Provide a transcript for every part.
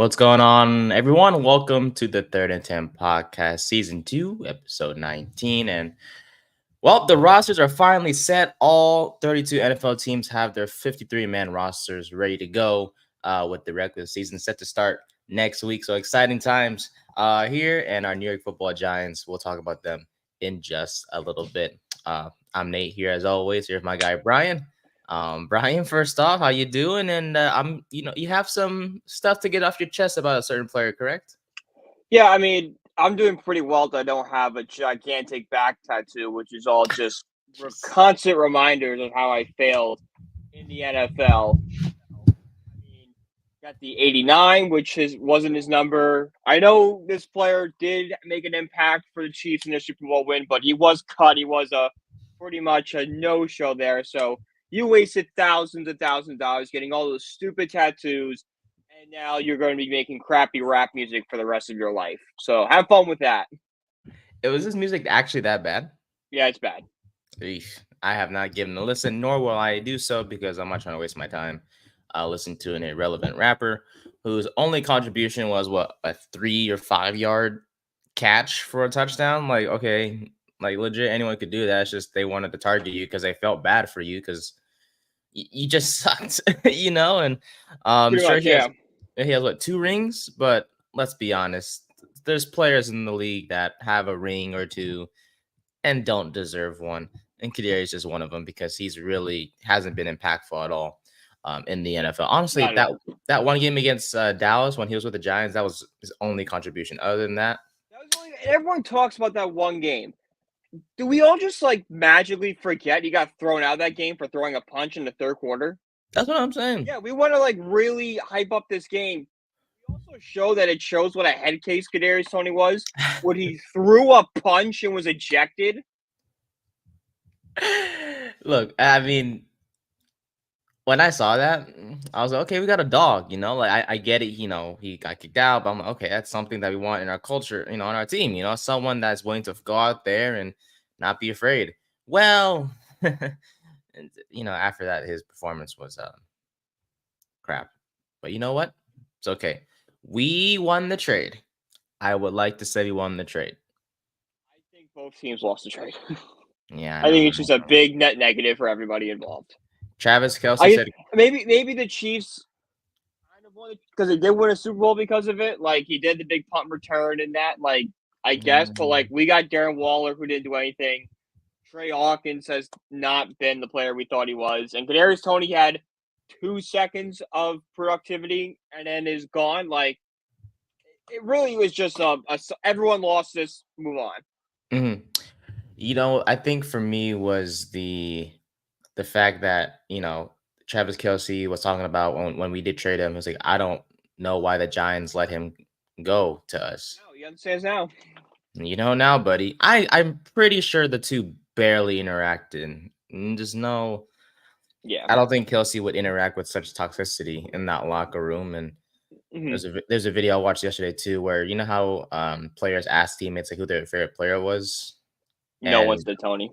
What's going on, everyone? Welcome to the Third and 10 podcast, season 2, episode 19. And well, the rosters are finally set. All 32 NFL teams have their 53-man rosters ready to go with the regular season set to start next week. So exciting times here, and our New York Football Giants. We'll talk about them in just a little bit. I'm Nate here as always. Here's my guy Brian. Brian, first off, how you doing? And you have some stuff to get off your chest about a certain player, correct? Yeah, I mean, I'm doing pretty well that I don't have a gigantic back tattoo, which is all just constant reminders of how I failed in the NFL. I mean, got the 89, which wasn't his number. I know this player did make an impact for the Chiefs in their Super Bowl win, but he was cut. He was pretty much a no-show there. So you wasted thousands of dollars getting all those stupid tattoos, and now you're going to be making crappy rap music for the rest of your life. So have fun with that. Was this music actually that bad? Yeah, it's bad. Eesh. I have not given a listen, nor will I do so because I'm not trying to waste my time listening to an irrelevant rapper whose only contribution was a 3 or 5 yard catch for a touchdown. Like, okay, like legit, anyone could do that. It's just they wanted to target you because they felt bad for you because you just sucked, And Pretty sure much, yeah. he has what, 2 rings, but let's be honest, there's players in the league that have a ring or two and don't deserve one. And Kadarius is one of them because he's really hasn't been impactful at all in the NFL. Honestly, that one game against Dallas when he was with the Giants, that was his only contribution. Other than that, everyone talks about that one game. Do we all just magically forget he got thrown out of that game for throwing a punch in the third quarter? That's what I'm saying. Yeah, we want to really hype up this game. We also show that it shows what a head case Kadarius Toney was when he threw a punch and was ejected. Look, I mean, when I saw that, I was like, okay, we got a dog, like I get it, he got kicked out, but I'm like, okay, that's something that we want in our culture, on our team, someone that's willing to go out there and not be afraid. Well, and, after that, his performance was crap. But you know what? It's okay. We won the trade. I would like to say we won the trade. I think both teams lost the trade. Yeah, I think it's just a big net negative for everybody involved. Travis Kelce said maybe the Chiefs kind of won because they did win a Super Bowl because of it. Like he did the big punt return and that, I guess, but we got Darren Waller who didn't do anything. Trey Hawkins has not been the player we thought he was, and Kadarius Toney had 2 seconds of productivity and then is gone. It really was just everyone lost this. Move on. Mm-hmm. I think for me was the fact that Travis Kelce was talking about when we did trade him. He was like, I don't know why the Giants let him go to us. No, he understands now. Now, buddy. I'm pretty sure the two barely interacted. Just no. Yeah. I don't think Kelce would interact with such toxicity in that locker room. And there's a video I watched yesterday too, where how players ask teammates who their favorite player was. No one's the Toney.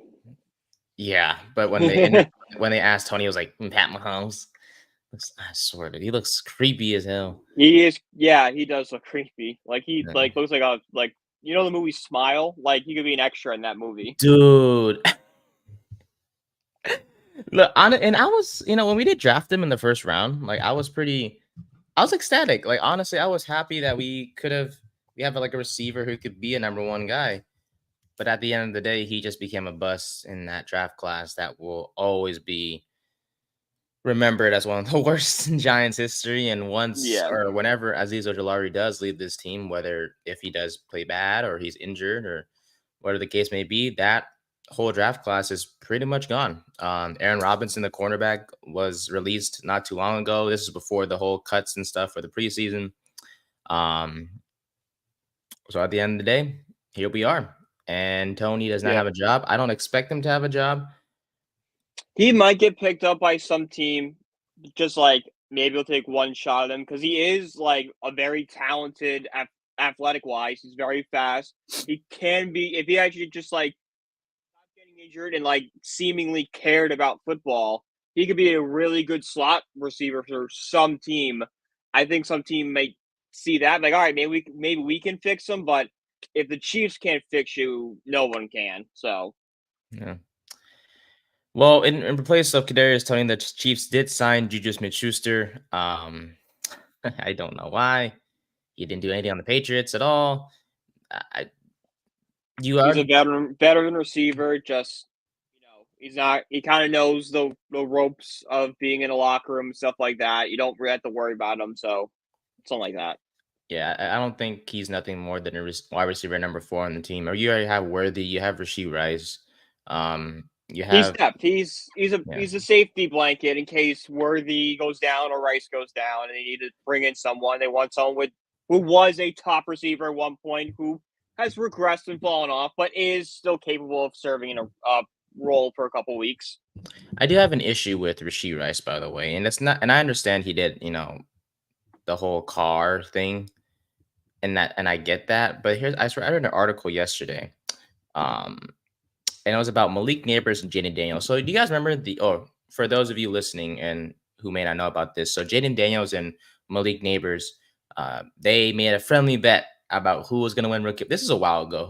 Yeah, but when they asked Toney, he was like Pat Mahomes. I swear, dude, he looks creepy as hell. He is. Yeah, he does look creepy. He looks like the movie Smile. He could be an extra in that movie, dude. Look, and I was, when we did draft him in the first round, I was ecstatic. Honestly, I was happy that we have a receiver who could be a number 1 guy. But at the end of the day, he just became a bust in that draft class that will always be remembered as one of the worst in Giants history. And or whenever Azeez Ojulari does leave this team, whether if he does play bad or he's injured or whatever the case may be, that whole draft class is pretty much gone. Aaron Robinson, the cornerback, was released not too long ago. This is before the whole cuts and stuff for the preseason. So at the end of the day, here we are. And Toney does not have a job. I don't expect him to have a job. He might get picked up by some team, just maybe he'll take one shot at him because he is a very talented, athletic-wise. He's very fast. He can be, if he actually just stopped getting injured and seemingly cared about football, he could be a really good slot receiver for some team. I think some team may see that. Like, all right, maybe we can fix them, but if the Chiefs can't fix you, no one can. So Yeah. Well, in place of Kadarius Toney, the Chiefs did sign Juju Smith-Schuster. I don't know why he didn't do anything on the Patriots at all. I, you he's a already, veteran receiver. Just he's not. He kind of knows the ropes of being in a locker room and stuff like that. You don't really have to worry about him. So something like that. yeah, I don't think he's nothing more than a wide receiver number 4 on the team. Or you already have Worthy, you have Rasheed Rice, you He's have depth. yeah, He's a safety blanket in case Worthy goes down or Rice goes down, and they need to bring in someone. They want someone who was a top receiver at one point, who has regressed and fallen off, but is still capable of serving in a role for a couple weeks. I do have an issue with Rasheed Rice, by the way, and it's not, and I understand he did, the whole car thing, and I get that, but here's I read an article yesterday, um, and it was about Malik Neighbors and Jaden Daniels. So do you guys remember for those of you listening and who may not know about this, so Jaden Daniels and Malik Neighbors, they made a friendly bet about who was going to win rookie. This is a while ago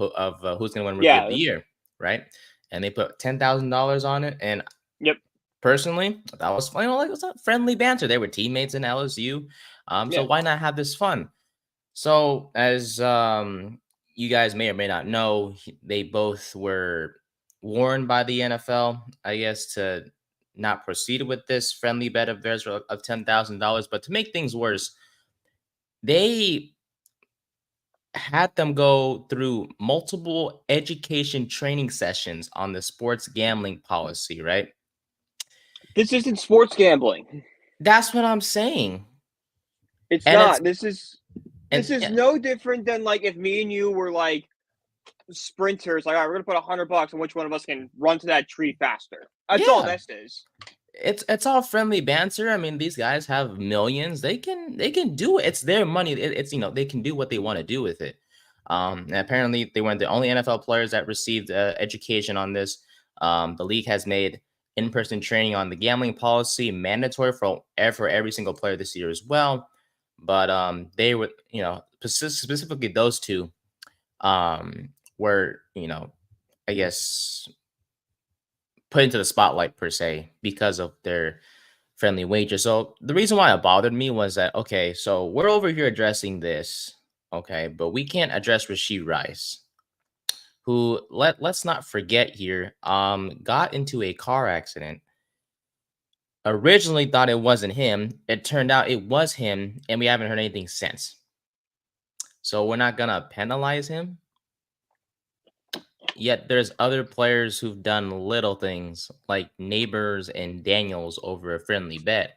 who's going to win rookie of Yeah. the year, right? And they put $10,000 on it, and Yep. personally, that was fun. Like it was a friendly banter. They were teammates in LSU, so Yeah. why not have this fun? So as you guys may or may not know, they both were warned by the NFL, I guess, to not proceed with this friendly bet of theirs of $10,000. But to make things worse, they had them go through multiple education training sessions on the sports gambling policy, right? This isn't sports gambling. That's what I'm saying. It's And it's not. This is yeah, no different than like if me and you were like sprinters, like, all right, we're gonna put $100 on which one of us can run to that tree faster. That's all yeah. this is. It's all friendly banter. I mean, these guys have millions. They can do it. It's their money. It's they can do what they want to do with it. And apparently they weren't the only NFL players that received education on this. The league has made in-person training on the gambling policy mandatory for every single player this year as well. But they were specifically those two were I guess put into the spotlight per se because of their friendly wages. So the reason why it bothered me was that okay, so we're over here addressing this, okay, but we can't address Rasheed Rice, who let's not forget here, got into a car accident. Originally thought it wasn't him. It turned out it was him, and we haven't heard anything since. So we're not gonna penalize him. Yet there's other players who've done little things like Neighbors and Daniels over a friendly bet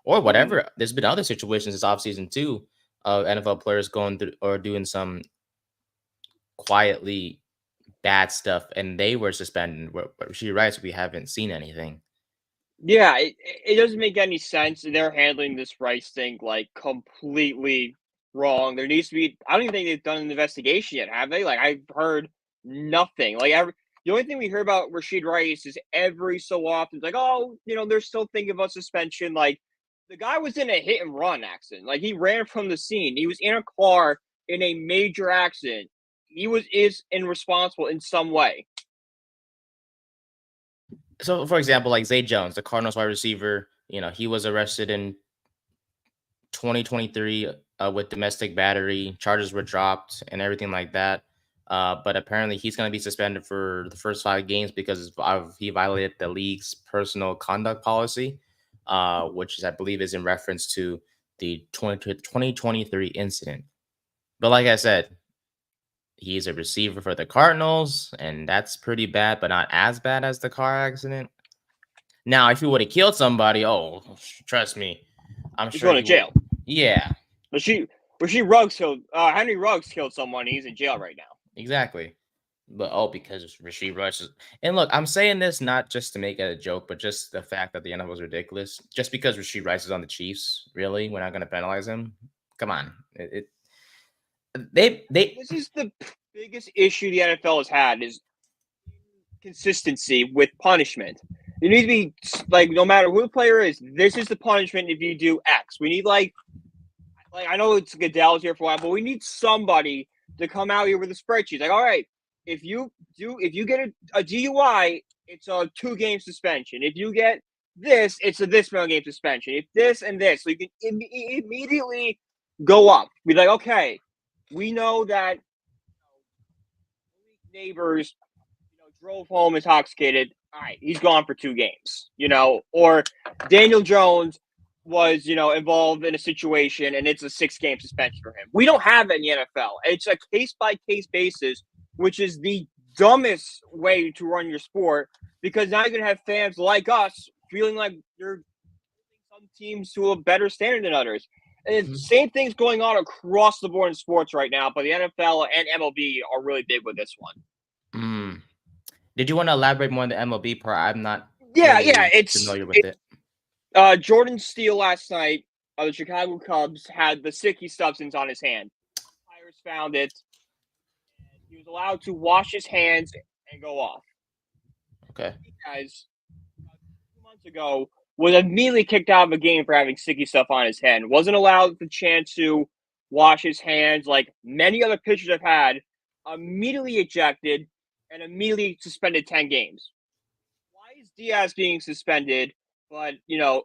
or whatever. There's been other situations this offseason too of NFL players going through or doing some quietly bad stuff and they were suspended. But she writes we haven't seen anything. Yeah, it doesn't make any sense. They're handling this Rice thing like completely wrong. There needs to be. I don't even think they've done an investigation yet, have they? Like I've heard nothing. The only thing we hear about Rasheed Rice is every so often, it's like, oh, they're still thinking about suspension. Like the guy was in a hit and run accident. Like he ran from the scene. He was in a car in a major accident. He is irresponsible in some way. So for example, like Zay Jones, the Cardinals wide receiver, he was arrested in 2023 with domestic battery. Charges were dropped and everything like that. But apparently, he's going to be suspended for the first 5 games because he violated the league's personal conduct policy, which I believe is in reference to the 2023 incident. But like I said, he's a receiver for the Cardinals, and that's pretty bad, but not as bad as the car accident. Now, if he would have killed somebody, oh, trust me, I'm He's sure going he to would. jail. Yeah, Henry Ruggs killed someone. He's in jail right now. exactly. But because Rasheed Rice is, and look, I'm saying this not just to make it a joke, but just the fact that the NFL is ridiculous. Just because Rasheed Rice is on the Chiefs, really, we're not going to penalize him. Come on, they This is the biggest issue the NFL has had is consistency with punishment. It needs to be like no matter who the player is, this is the punishment if you do X. We need like Like, I know it's Goodell's here for a while, but we need somebody to come out here with a spreadsheet. Like, all right, if you get a DUI, it's a 2-game suspension. If you get this, it's a this amount of game suspension. If this and this, so you can immediately go up. Be like, okay, we know that neighbors, drove home intoxicated. All right, he's gone for 2 games. Or Daniel Jones was, involved in a situation and it's a 6-game suspension for him. We don't have that in the NFL. It's a case-by-case basis, which is the dumbest way to run your sport, because now you're going to have fans like us feeling like you're some teams to a better standard than others. And same thing's going on across the board in sports right now, but the NFL and MLB are really big with this one. Did you want to elaborate more on the MLB part? I'm not it's familiar with it. Jordan Steele last night, the Chicago Cubs, had the sticky substance on his hand. Players found it. And he was allowed to wash his hands and go off. Okay. As 2 months ago, was immediately kicked out of a game for having sticky stuff on his hand. Wasn't allowed the chance to wash his hands like many other pitchers have had. Immediately ejected and immediately suspended 10 games. Why is Diaz being suspended? But, a guy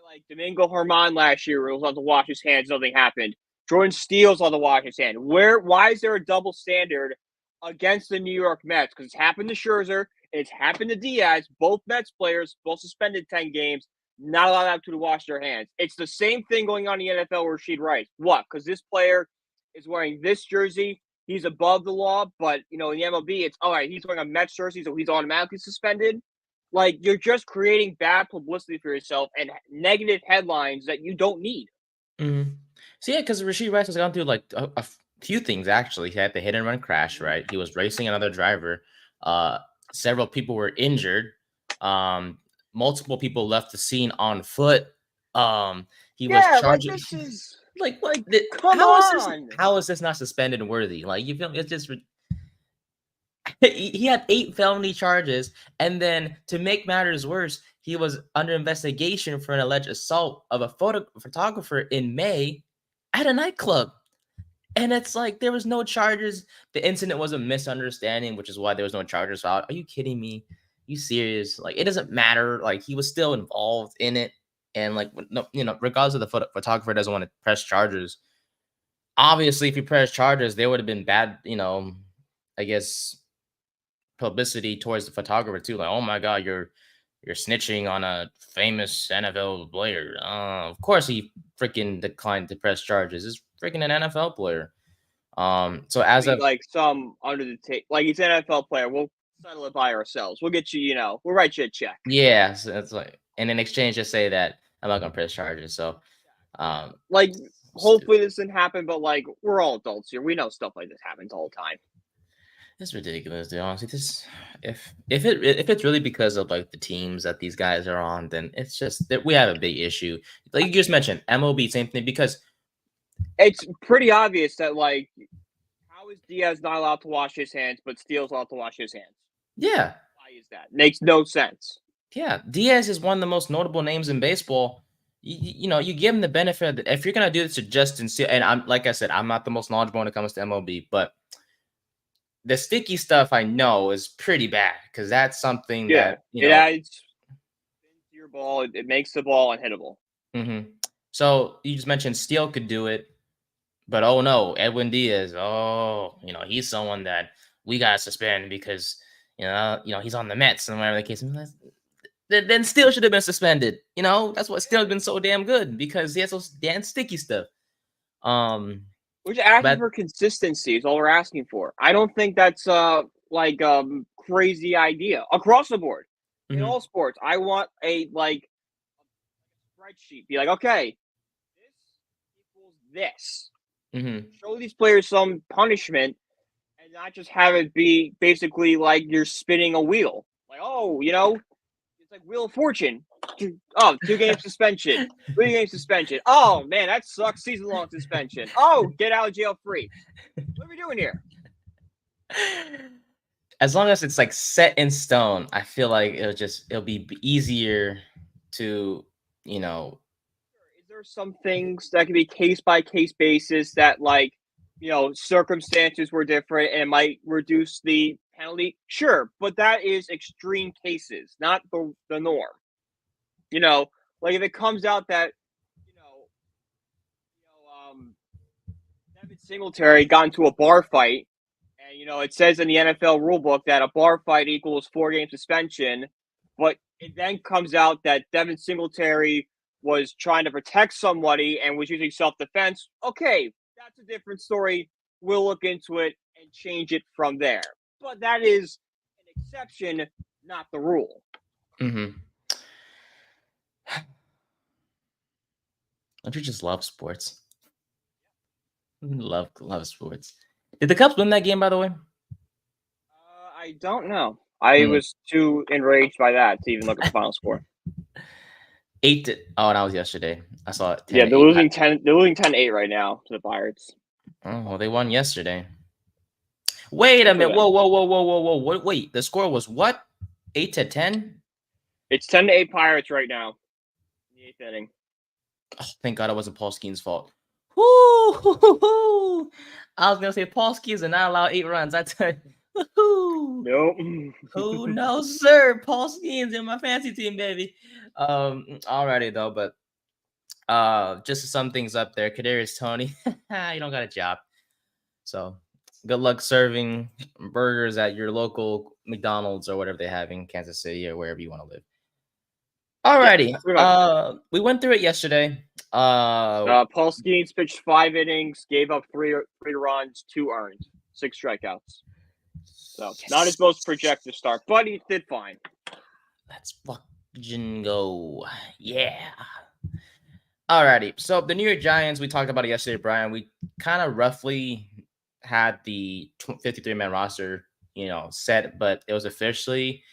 like Domingo Germán last year was allowed to wash his hands, nothing happened. Jordan Steele's allowed to wash his hand. Why is there a double standard against the New York Mets? Because it's happened to Scherzer, and it's happened to Diaz. Both Mets players, both suspended 10 games, not allowed to wash their hands. It's the same thing going on in the NFL with Rasheed Rice. What? Because this player is wearing this jersey, he's above the law, but, in the MLB, it's, all right, he's wearing a Mets jersey, so he's automatically suspended. Like, you're just creating bad publicity for yourself and negative headlines that you don't need. So, yeah, because Rasheed Rice has gone through, like, a few things, actually. He had the hit-and-run crash, right? He was racing another driver. Several people were injured. Multiple people left the scene on foot. He was charged. Come on. How is this not suspended worthy? Like, you feel me? It's just... He had 8 felony charges, and then to make matters worse, he was under investigation for an alleged assault of a photographer in May at a nightclub. And it's like, there was no charges. The incident was a misunderstanding, which is why there was no charges filed. Are you kidding me? You serious? Like, it doesn't matter. Like, he was still involved in it. And like, no, regardless of the photographer doesn't want to press charges. Obviously, if he pressed charges, there would have been bad, I guess, publicity towards the photographer too. Like, oh my God, you're snitching on a famous NFL player. Of course he freaking declined to press charges. It's freaking an NFL player. So as of like some under the table, like he's an NFL player, we'll settle it by ourselves. We'll get you, we'll write you a check. Yeah, so it's like, and in exchange, just say that I'm not gonna press charges. So, like, hopefully this didn't happen, but like, we're all adults here. We know stuff like this happens all the time. It's ridiculous, dude. Honestly, if it's really because of like the teams that these guys are on, then it's just that we have a big issue. Like you just mentioned, MLB, same thing, because it's pretty obvious that, like, how is Diaz not allowed to wash his hands, but Steele's allowed to wash his hands? Yeah. Why is that? Makes no sense. Yeah, Diaz is one of the most notable names in baseball. You give him the benefit that if you're gonna do this to Justin Steele, and I'm like I said, I'm not the most knowledgeable when it comes to MLB, but the sticky stuff I know is pretty bad because that's something that it adds to your ball. It makes the ball unhittable. So you just mentioned Steele could do it, but oh no, Edwin Diaz. Oh, he's someone that we gotta suspend because he's on the Mets and whatever the case. Then Steele should have been suspended. That's what Steele's been so damn good because he has those damn sticky stuff. We're just asking for consistency is all we're asking for. I don't think that's crazy idea across the board in all sports. I want a spreadsheet. Be like, okay, this equals this. Show these players some punishment and not just have it be basically like you're spinning a wheel. Like, it's like Wheel of Fortune. 2-game suspension. 3-game suspension. Oh, man, that sucks. Season-long suspension. Oh, get out of jail free. What are we doing here? As long as it's like set in stone, I feel like it'll be easier to, Is there there are some things that can be case by case basis that, like, circumstances were different and it might reduce the penalty. Sure, but that is extreme cases, not the norm. Like if it comes out that you know, Devin Singletary got into a bar fight, and it says in the NFL rulebook that a bar fight equals 4-game suspension, but it then comes out that Devin Singletary was trying to protect somebody and was using self-defense. Okay, that's a different story. We'll look into it and change it from there. But that is an exception, not the rule. Mm-hmm. Don't you just love sports? Love sports. Did the Cubs win that game, by the way? I don't know. I was too enraged by that to even look at the final score. 8 oh, that was yesterday. I saw it. Yeah, they're losing 10-8 right now to the Pirates. Oh, well, they won yesterday. Wait a minute. Whoa. Wait, the score was what? 8-10? It's 10-8 Pirates right now in the 8th inning. Oh, thank God it wasn't Paul Skeens' fault. Woo! I was gonna say Paul Skeens did not allow 8 runs. I tell you. Nope. Oh no, sir. Paul Skeens in my fantasy team, baby. Alrighty though, but just to sum things up there, Kadarius Toney, you don't got a job. So good luck serving burgers at your local McDonald's or whatever they have in Kansas City or wherever you want to live. Alrighty. Yeah, we went through it yesterday. Paul Skeens pitched 5 innings, gave up 3 runs, 2 earned, 6 strikeouts. So yes. Not his most projected start, but he did fine. Let's fucking go. Yeah. Alrighty. So the New York Giants, we talked about it yesterday, Brian. We kind of roughly had the 53-man roster, set, but it was officially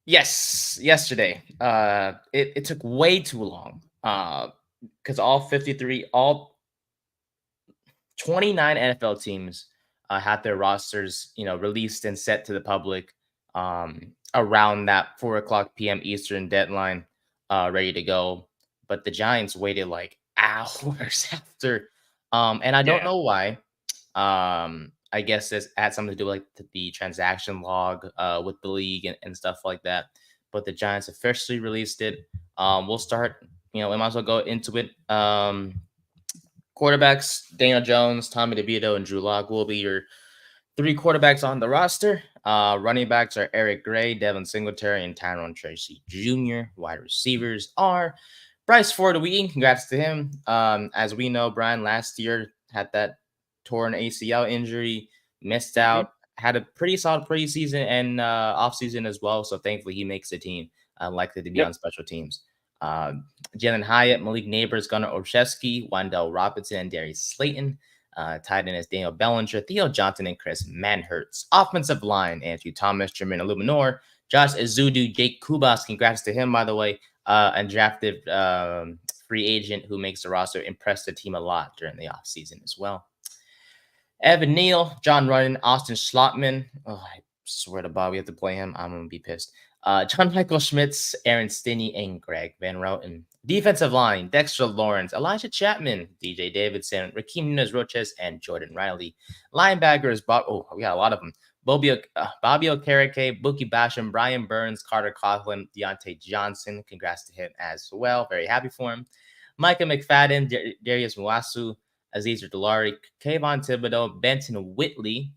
yesterday. It took way too long. Because all 29 NFL teams had their rosters, released and set to the public around that 4:00 p.m. Eastern deadline, ready to go. But the Giants waited like hours after, and I don't know why. I guess this had something to do with like the transaction log with the league and stuff like that. But the Giants officially released it. We'll start. We might as well go into it. Quarterbacks: Daniel Jones, Tommy DeVito, and Drew Lock will be your 3 quarterbacks on the roster. Running backs are Eric Gray, Devin Singletary, and Tyrone Tracy Jr. Wide receivers are Bryce Ford-Wheaton. Congrats to him. As we know, Brian last year had that torn ACL injury, missed out, had a pretty solid preseason and offseason as well. So thankfully he makes the team, likely to be on special teams. Jalen Hyatt, Malik Neighbors, Gunnar Olszewski, Wendell Robinson, and Darius Slayton. Tight end is Daniel Bellinger, Theo Johnson, and Chris Manhertz. Offensive line: Andrew Thomas, Jermaine Illuminor, Josh Azudu, Jake Kubas. Congrats to him, by the way. And drafted free agent who makes the roster, impressed the team a lot during the offseason as well. Evan Neal, John Runyon, Austin Schlottman. Oh, I swear to God, we have to play him. I'm going to be pissed. John Michael Schmitz, Aaron Stinney, and Greg Van Roten. Defensive line: Dexter Lawrence, Elijah Chapman, DJ Davidson, Rakeem Nunez-Roches, and Jordan Riley. Linebackers: we got a lot of them. Bobby Okereke, Bookie Basham, Brian Burns, Carter Coughlin, Deontay Johnson. Congrats to him as well. Very happy for him. Micah McFadden, Darius Mwasu, Aziz Delari, Kayvon Thibodeau, Benton Whitley,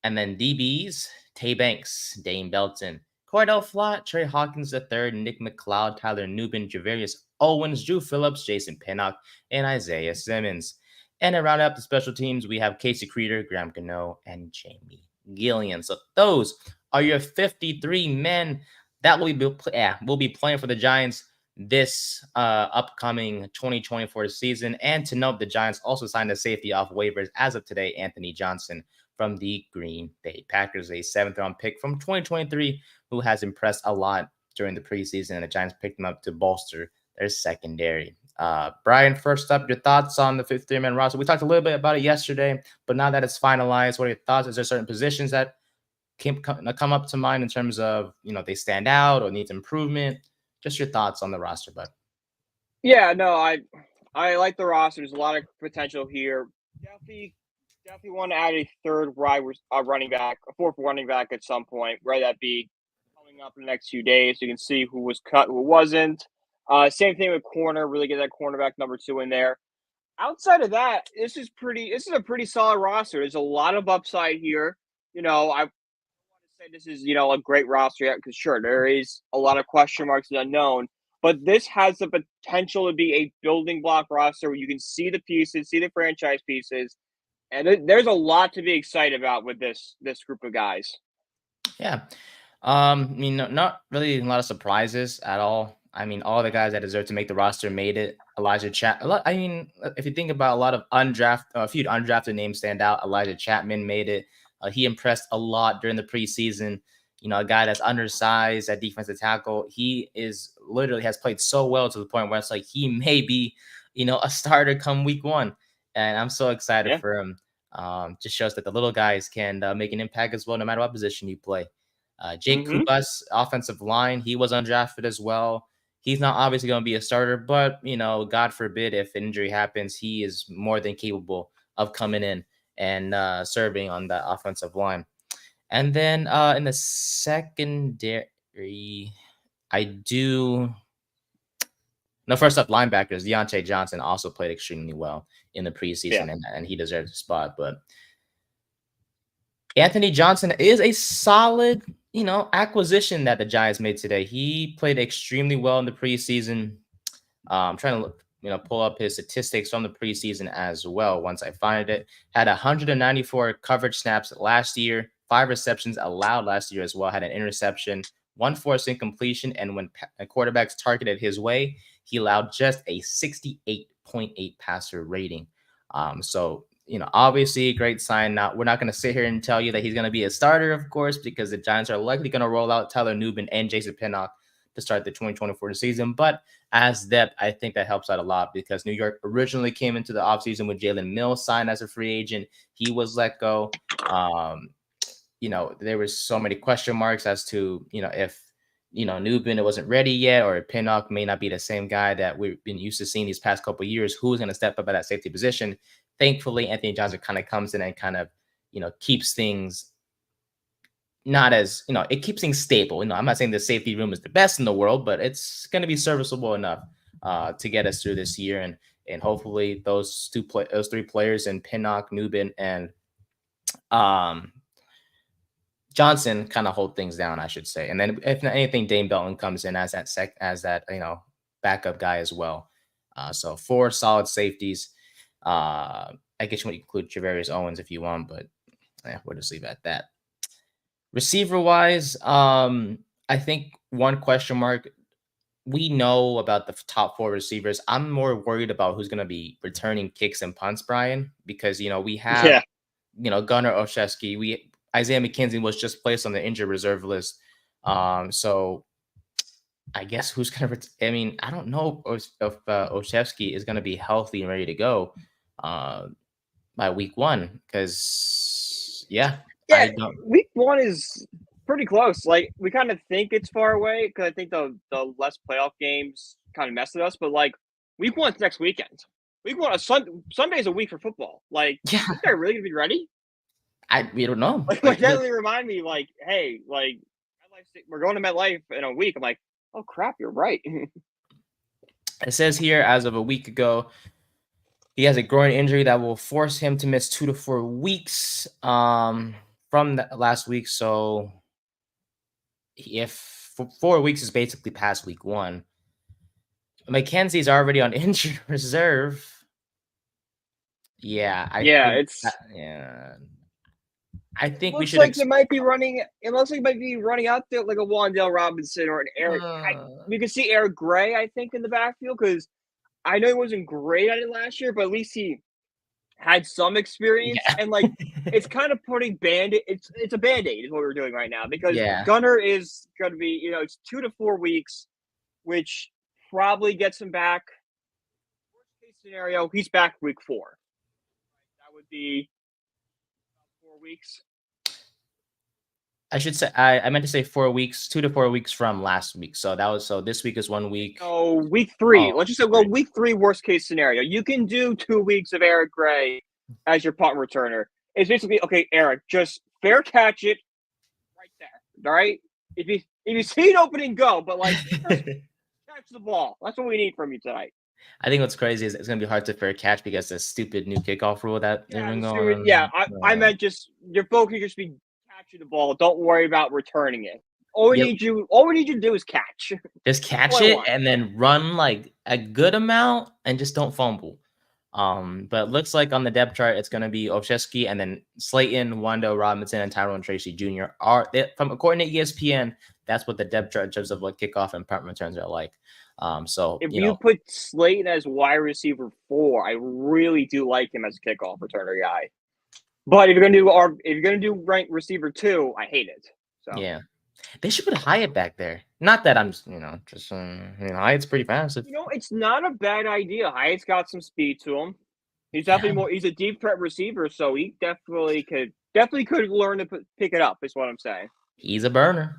and then DBs: Tay Banks, Dane Belton, Cordell Flott, Trey Hawkins III, Nick McLeod, Tyler Nubin, Javarius Owens, Drew Phillips, Jason Pinnock, and Isaiah Simmons. And to round up the special teams, we have Casey Creeder, Graham Gano, and Jamie Gillian. So those are your 53 men that will be playing for the Giants this upcoming 2024 season. And to note, the Giants also signed a safety off waivers as of today, Anthony Johnson from the Green Bay Packers, a 7th-round pick from 2023 who has impressed a lot during the preseason, and the Giants picked him up to bolster their secondary. Brian, first up, your thoughts on the 53-man roster. We talked a little bit about it yesterday, but now that it's finalized, what are your thoughts? Is there certain positions that come up to mind in terms of, they stand out or needs improvement? Just your thoughts on the roster, bud. Yeah, no, I like the roster. There's a lot of potential here. Definitely, definitely want to add a third running back, a fourth running back at some point. Whether that be coming up in the next few days, so you can see who was cut, who wasn't. Same thing with corner. Really get that cornerback number two in there. Outside of that, this is pretty. This is a pretty solid roster. There's a lot of upside here. I want to say this is a great roster yet because sure there is a lot of question marks and unknown, but this has the potential to be a building block roster where you can see the pieces, see the franchise pieces, and there's a lot to be excited about with this group of guys. Yeah. Not really a lot of surprises at all. I mean, all the guys that deserve to make the roster made it. Elijah Chat. I mean, if you think about a few undrafted names stand out. Elijah Chapman made it. He impressed a lot during the preseason. A guy that's undersized at defensive tackle. He is literally has played so well to the point where it's like he may be, a starter come week one. And I'm so excited Yeah. for him. Just shows that the little guys can make an impact as well, no matter what position you play. Jake Mm-hmm. Kubas, offensive line, he was undrafted as well. He's not obviously going to be a starter, but God forbid if an injury happens, he is more than capable of coming in and serving on that offensive line. And then in the secondary, I do. No, first up, linebackers. Deontay Johnson also played extremely well in the Yeah. preseason, and he deserves a spot. But Anthony Johnson is a solid, acquisition that the Giants made today. He played extremely well in the preseason. I'm trying to pull up his statistics from the preseason as well. Once I find it, had 194 coverage snaps last year, 5 receptions allowed last year as well. Had an interception, one forced incompletion, and when quarterbacks targeted his way, he allowed just a 68.8 passer rating. So obviously a great sign. Now we're not going to sit here and tell you that he's going to be a starter, of course, because the Giants are likely going to roll out Tyler Nubin and Jason Pinnock to start the 2024 season. But as depth, I think that helps out a lot because New York originally came into the offseason with Jalen Mills signed as a free agent. He was let go. There was so many question marks as to, if, Newbin it wasn't ready yet, or Pinnock may not be the same guy that we've been used to seeing these past couple of years. Who's going to step up at that safety position? Thankfully, Anthony Johnson kind of comes in and kind of, keeps things not as it keeps things stable. I'm not saying the safety room is the best in the world, but it's going to be serviceable enough to get us through this year, and hopefully those three players and Pinnock, Nubin, and um, Johnson kind of hold things down, I should say. And then if anything, Dane Belton comes in as that backup guy as well. So 4 solid safeties. I guess you want to include Javarius Owens if you want, but we'll just leave it at that. Receiver wise, I think one question mark. We know about the top 4 receivers. I'm more worried about who's going to be returning kicks and punts, Brian, because we have Yeah. Gunnar Olszewski. Isaiah McKenzie was just placed on the injured reserve list. So I guess who's going to? I mean, I don't know if Olszewski is going to be healthy and ready to go by week 1 because Yeah. I don't. Week one is pretty close. Like we kind of think it's far away because I think the less playoff games kind of mess with us. But like week one's next weekend. Week one, Sunday's a week for football. Like, Yeah, is that really gonna be ready? we don't know. Like that really remind me, like, hey, like we're going to MetLife in a week. I'm like, oh crap, you're right. It says here as of a week ago, he has a groin injury that will force him to miss 2 to 4 weeks from the last week. So if 4 weeks is basically past week 1, McKenzie's already on injured reserve. Yeah, I Yeah, think it's yeah. I it think we looks should like they might be running. It looks like they might be running out there like a Wandale Robinson or an Eric. We could see Eric Gray, I think, in the backfield because I know he wasn't great at it last year, but at least he had some experience. yeah. And like, it's kind of putting It's a band-aid is what we're doing right now because Yeah. Gunner is going to be it's 2 to 4 weeks, which probably gets him back. Worst case scenario, he's back week 4. That would be 4 weeks. I should say I meant to say 4 weeks, 2 to 4 weeks from last week. So this week is 1 week. So week 3, Oh, let's just say, well, week 3, worst case scenario. You can do 2 weeks of Eric Gray as your punt returner. It's basically, okay, Eric, just fair catch it right there. All right? If you see an opening, go. But like, just catch the ball. That's what we need from you tonight. I think what's crazy is it's gonna be hard to fair catch because the stupid new kickoff rule that they've been going Yeah, on. I meant just your focus just be catching the ball. Don't worry about returning it. All we Yep. need you to do is catch. Just catch all I it want. and then run like a good amount and just don't fumble. But it looks like on the depth chart it's gonna be Olszewski and then Slayton, Wando Robinson, and Tyrone Tracy Jr. From according to ESPN, that's what the depth chart in terms of what kickoff and punt returns are like. So If you put Slayton as wide receiver 4, I really do like him as a kickoff returner guy. But if you're gonna do rank receiver 2, I hate it. So yeah, they should put Hyatt back there. Not that I'm just Hyatt's pretty fast. it's not a bad idea. Hyatt's got some speed to him. He's definitely more. He's a deep threat receiver, so he definitely could learn to pick it up. Is what I'm saying. He's a burner.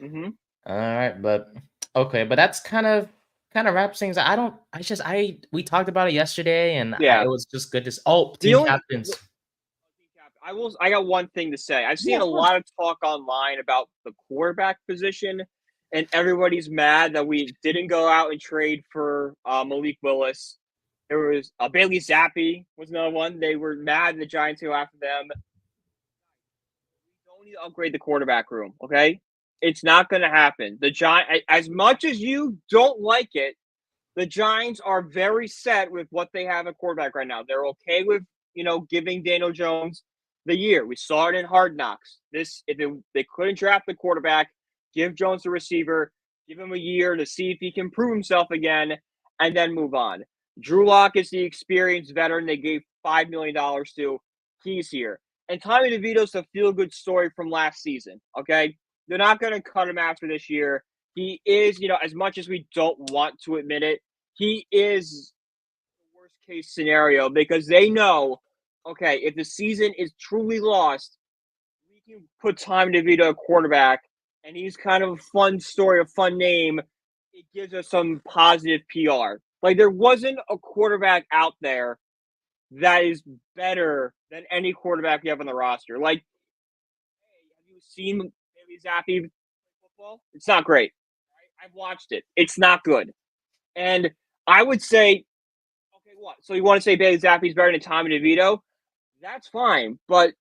Mm-hmm. All right, but okay, but that's kind of wraps things. We talked about it yesterday, and it was just good to team captains. I got one thing to say. I've seen a lot of talk online about the quarterback position, and everybody's mad that we didn't go out and trade for Malik Willis. There was Bailey Zappi was another one. They were mad the Giants go after them. We don't need to upgrade the quarterback room, okay? It's not going to happen. The Giants, as much as you don't like it, the Giants are very set with what they have at quarterback right now. They're okay with giving Daniel Jones the year. We saw it in Hard Knocks. They couldn't draft the quarterback, give Jones the receiver, give him a year to see if he can prove himself again, and then move on. Drew Lock is the experienced veteran they gave $5 million to. He's here. And Tommy DeVito's a feel-good story from last season, okay? They're not going to cut him after this year. He is, as much as we don't want to admit it, he is the worst-case scenario because they know, okay, if the season is truly lost, we can put Tommy DeVito at quarterback, and he's kind of a fun story, a fun name. It gives us some positive PR. Like, there wasn't a quarterback out there that is better than any quarterback you have on the roster. Like, hey, have you seen Bailey Zappi football? It's not great. Right? I've watched it. It's not good. And I would say, okay, what? So you want to say Bailey Zappi is better than Tommy DeVito? That's fine. But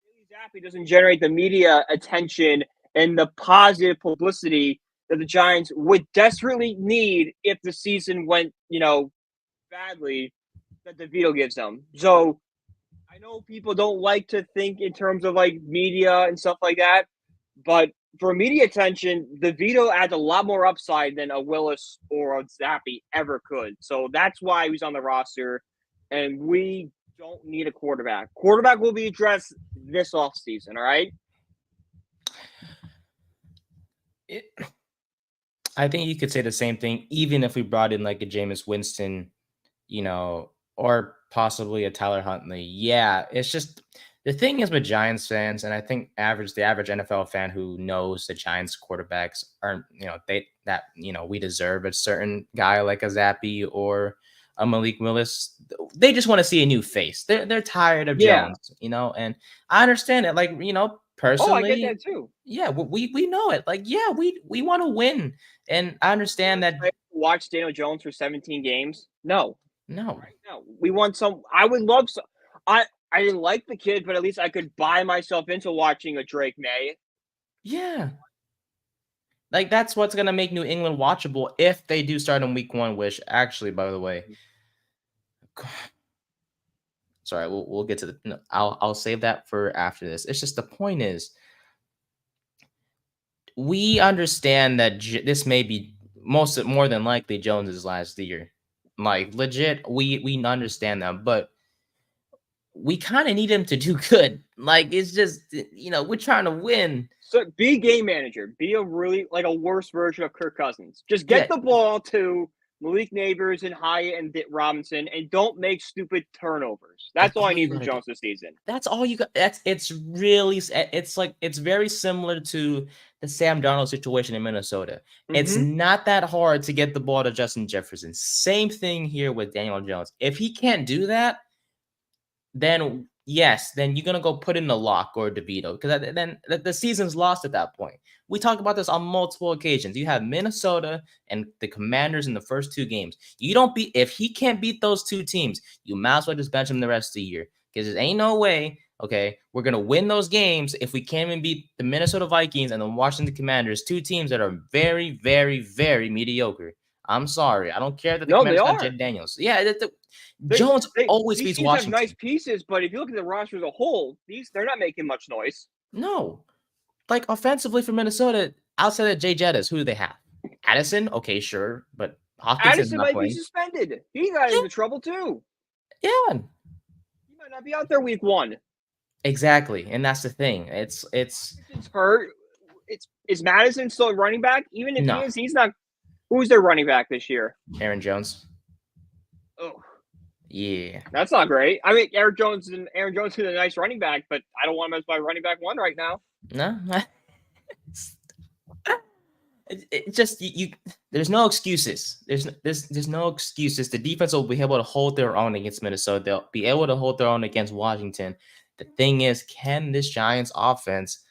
Bailey Zappi doesn't generate the media attention and the positive publicity that the Giants would desperately need if the season went, badly, that DeVito gives them. So I know people don't like to think in terms of like media and stuff like that, but for media attention, DeVito adds a lot more upside than a Willis or a Zappi ever could. So that's why he's on the roster, and we don't need a quarterback. Quarterback will be addressed this offseason, all right? I think you could say the same thing, even if we brought in like a Jameis Winston, or possibly a Tyler Huntley. Yeah, it's just the thing is with Giants fans, and I think the average NFL fan who knows the Giants quarterbacks aren't, we deserve a certain guy like a Zappi or a Malik Willis. They just want to see a new face. They're tired of Jones, and I understand it. Like, personally, I get that too. Yeah, we know it. Like, yeah, we want to win, and I understand that. Watch Daniel Jones for 17 games? No. No. We want some. I would love some. I didn't like the kid, but at least I could buy myself into watching a Drake May. Yeah. Like, that's what's going to make New England watchable if they do start in week 1, which actually, by the way, sorry, we'll get to the, I'll save that for after this. It's just the point is, we understand that this may be more than likely Jones's last year. Like, legit, we understand that, but we kind of need him to do good. Like, it's just, we're trying to win. So be a game manager. Be a really, like, a worse version of Kirk Cousins. Just get the ball to Malik Neighbors and Hyatt and Robinson, and don't make stupid turnovers. That's all I all you need from gotta do. Jones this season. That's all you got. It's really it's very similar to the Sam Darnold situation in Minnesota. It's not that hard to get the ball to Justin Jefferson. Same thing here with Daniel Jones. If he can't do that, then yes, then you're gonna go put in the lock or DeVito because then the season's lost at that point. We talked about this on multiple occasions. You have Minnesota and the Commanders in the first two games. You don't beat if he can't beat those two teams, you might as well just bench him the rest of the year because there ain't no way. Okay, we're gonna win those games if we can't even beat the Minnesota Vikings and the Washington Commanders, two teams that are very, very, very mediocre. I'm sorry, I don't care that the No, they Commanders got are. Jed Daniels. Yeah, Jones always These beats teams Washington. have nice pieces, but if you look at the roster as a whole, they're not making much noise. No, like offensively for Minnesota, outside of Jay Jettis, who do they have? Addison, okay, sure, but Hawkinson's Addison not might be playing. suspended. He got into trouble too. Yeah, He might not be out there week 1. exactly, and that's the thing. It's Madison's hurt. Is Madison still running back? Even if no. he is, he's not. Who's their running back this year? Aaron Jones. Oh, Yeah, that's not great. I mean, Aaron Jones is a nice running back, but I don't want him as my running back 1 right now. no. It just you. There's no excuses. There's no excuses. The defense will be able to hold their own against Minnesota. They'll be able to hold their own against Washington. The thing is, can this Giants offense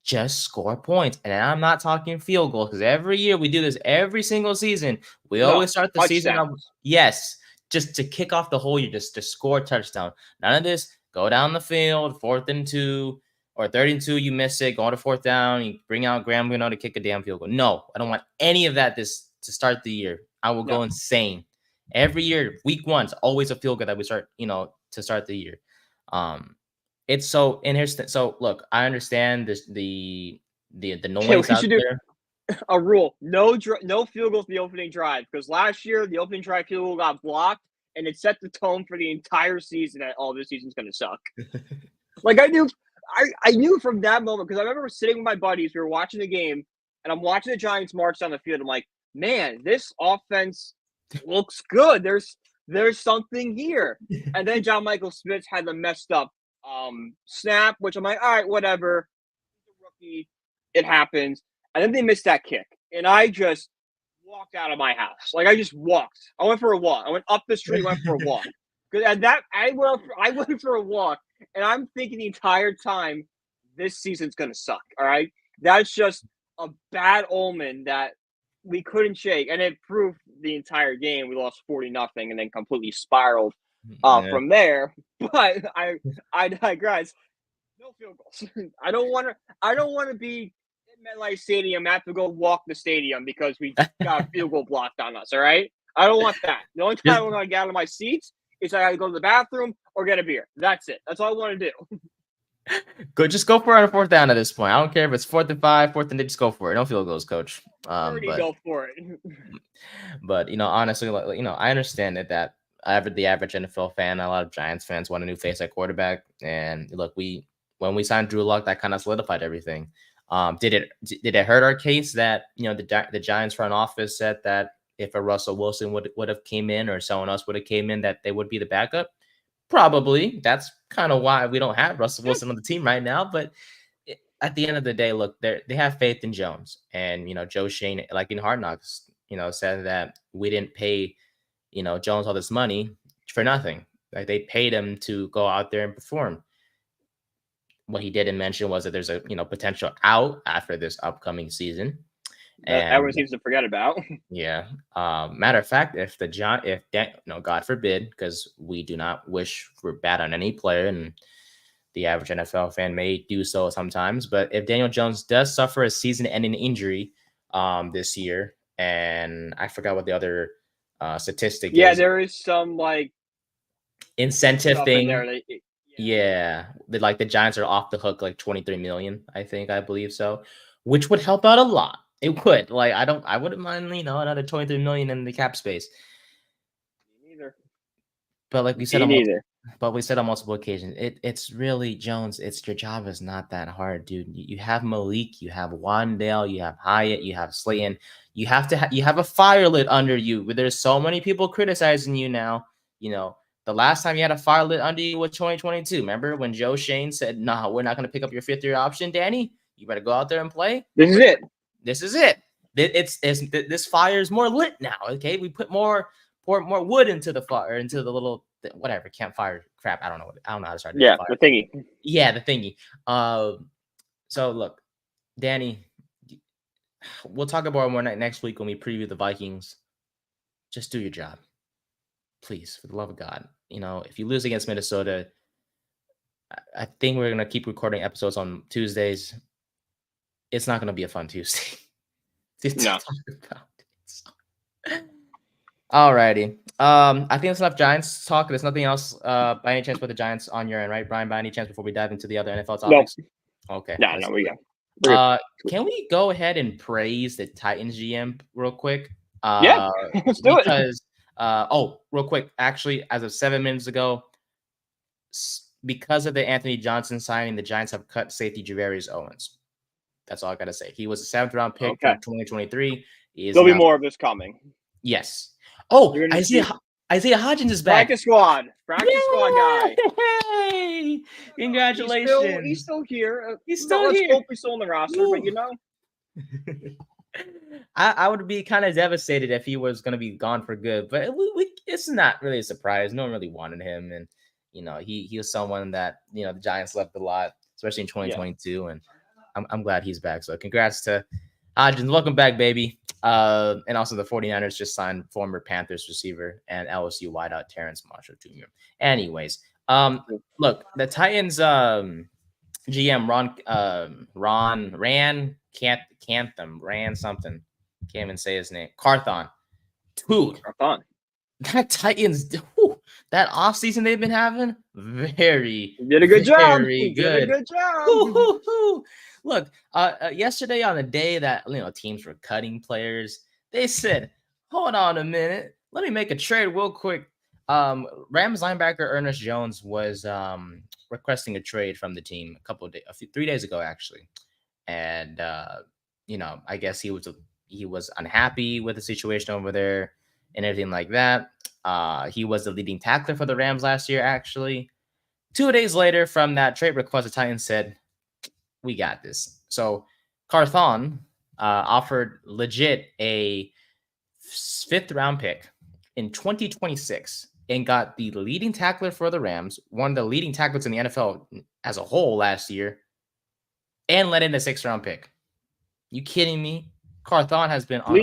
just score points? And I'm not talking field goals because every year we do this every single season. We always start the season up. Yes, just to kick off the whole year, just to score a touchdown. None of this go down the field, 4th and 2 or 3rd and 2, you miss it, go to 4th down, you bring out Graham Gano to kick a damn field goal. No, I don't want any of that to start the year. I will go insane. Every year, week 1's always a field goal that we start, to start the year. It's so, and here's so look, I understand this the noise out there. A rule: no field goals in the opening drive, because last year the opening drive field goal got blocked, and it set the tone for the entire season that this season's going to suck. Like I knew from that moment, because I remember sitting with my buddies, we were watching the game, and I'm watching the Giants march down the field. I'm like, man, this offense looks good. There's something here. And then John Michael Smith had the messed up snap, which I'm like, all right, whatever. He's a rookie. It happens. And then they missed that kick. And I just walked out of my house. Like I just walked. I went for a walk. I went up the street, went for a walk. Because I went for a walk, and I'm thinking the entire time, this season's gonna suck. All right, that's just a bad omen that we couldn't shake, and it proved the entire game. We lost 40-0 and then completely spiraled from there. But I digress. No field goals. I don't want to be in MetLife Stadium. I have to go walk the stadium because we got a field goal blocked on us. All right, I don't want that. The only time I'm gonna get out of my seats is I gotta go to the bathroom or get a beer. That's it. That's all I want to do. Just go for it on a 4th down at this point. I don't care if it's 4th and 5, 4th and 8, just go for it. No field goals, coach. Go for it. But honestly, I understand that the average NFL fan, a lot of Giants fans want a new face at quarterback. And look, when we signed Drew Lock, that kind of solidified everything. Did it hurt our case that the Giants front office said that if a Russell Wilson would have came in or someone else would have came in, that they would be the backup? Probably. That's kind of why we don't have Russell Wilson on the team right now. But at the end of the day, look, they have faith in Jones. And, Joe Shane, like in Hard Knocks, said that we didn't pay, Jones all this money for nothing. Like they paid him to go out there and perform. What he didn't mention was that there's a, potential out after this upcoming season. And everyone seems to forget about. Yeah. Matter of fact, God forbid, because we do not wish for bad on any player, and the average NFL fan may do so sometimes, but if Daniel Jones does suffer a season-ending injury this year, and I forgot what the other statistic is. Yeah, there is some incentive thing. The Giants are off the hook like $23 million, I believe so, which would help out a lot. It would. I wouldn't mind, another $23 million in the cap space. Me neither. But like we said, But we said on multiple occasions, it's really Jones. It's your job is not that hard, dude. You have Malik, you have Wandale, you have Hyatt, you have Slayton. You have to you have a fire lit under you. But there's so many people criticizing you now. You know, the last time you had a fire lit under you was 2022. Remember when Joe Shane said, "Nah, we're not going to pick up your fifth year option, Danny. You better go out there and play." This is it. This is it. This fire is more lit now. Okay, we put more pour more wood into the fire, into the little whatever campfire crap. I don't know how to start doing Yeah, fire. the thingy. Yeah, the thingy. So look, Danny, we'll talk about more next week when we preview the Vikings. Just do your job, please, for the love of God. You know, if you lose against Minnesota, I think we're gonna keep recording episodes on Tuesdays. It's not gonna be a fun Tuesday. No. Alrighty. I think that's enough Giants talk. There's nothing else by any chance with the Giants on your end, right, Brian? By any chance before we dive into the other NFL topics? No. Okay. No, we go. Can we go ahead and praise the Titans GM real quick? Yeah, let's do it. Because real quick, actually, as of 7 minutes ago, because of the Anthony Johnson signing, the Giants have cut safety Javarius Owens. That's all I gotta say. He was a 7th round pick from 2023. There'll be more of this coming. Yes. Oh, Isaiah Hodgins is back. Practice squad guy. Hey, congratulations. He's still here. He's still here. Hope he's still on the roster, but you know. I would be kind of devastated if he was going to be gone for good, but it's not really a surprise. No one really wanted him, and you know he was someone that the Giants left a lot, especially in 2022, and I'm glad he's back. So congrats to Hodgins. Welcome back, baby. And also the 49ers just signed former Panthers receiver and LSU wideout Terrence Marshall Jr. Anyways, look, the Titans GM Ran something. Can't even say his name. Carthon. Dude. Carthon. That Titans, that offseason they've been having, very did a good job. Very good. Did a good job. Look, yesterday on the day that teams were cutting players, they said, "Hold on a minute, let me make a trade real quick." Rams linebacker Ernest Jones was requesting a trade from the team 3 days ago, actually, and I guess he was unhappy with the situation over there and everything like that. He was the leading tackler for the Rams last year, actually. 2 days later from that trade request, the Titans said, "We got this." So Carthon offered legit a 5th round pick in 2026 and got the leading tackler for the Rams, one of the leading tacklers in the NFL as a whole last year, and let in a 6th round pick. You kidding me? Carthon has been on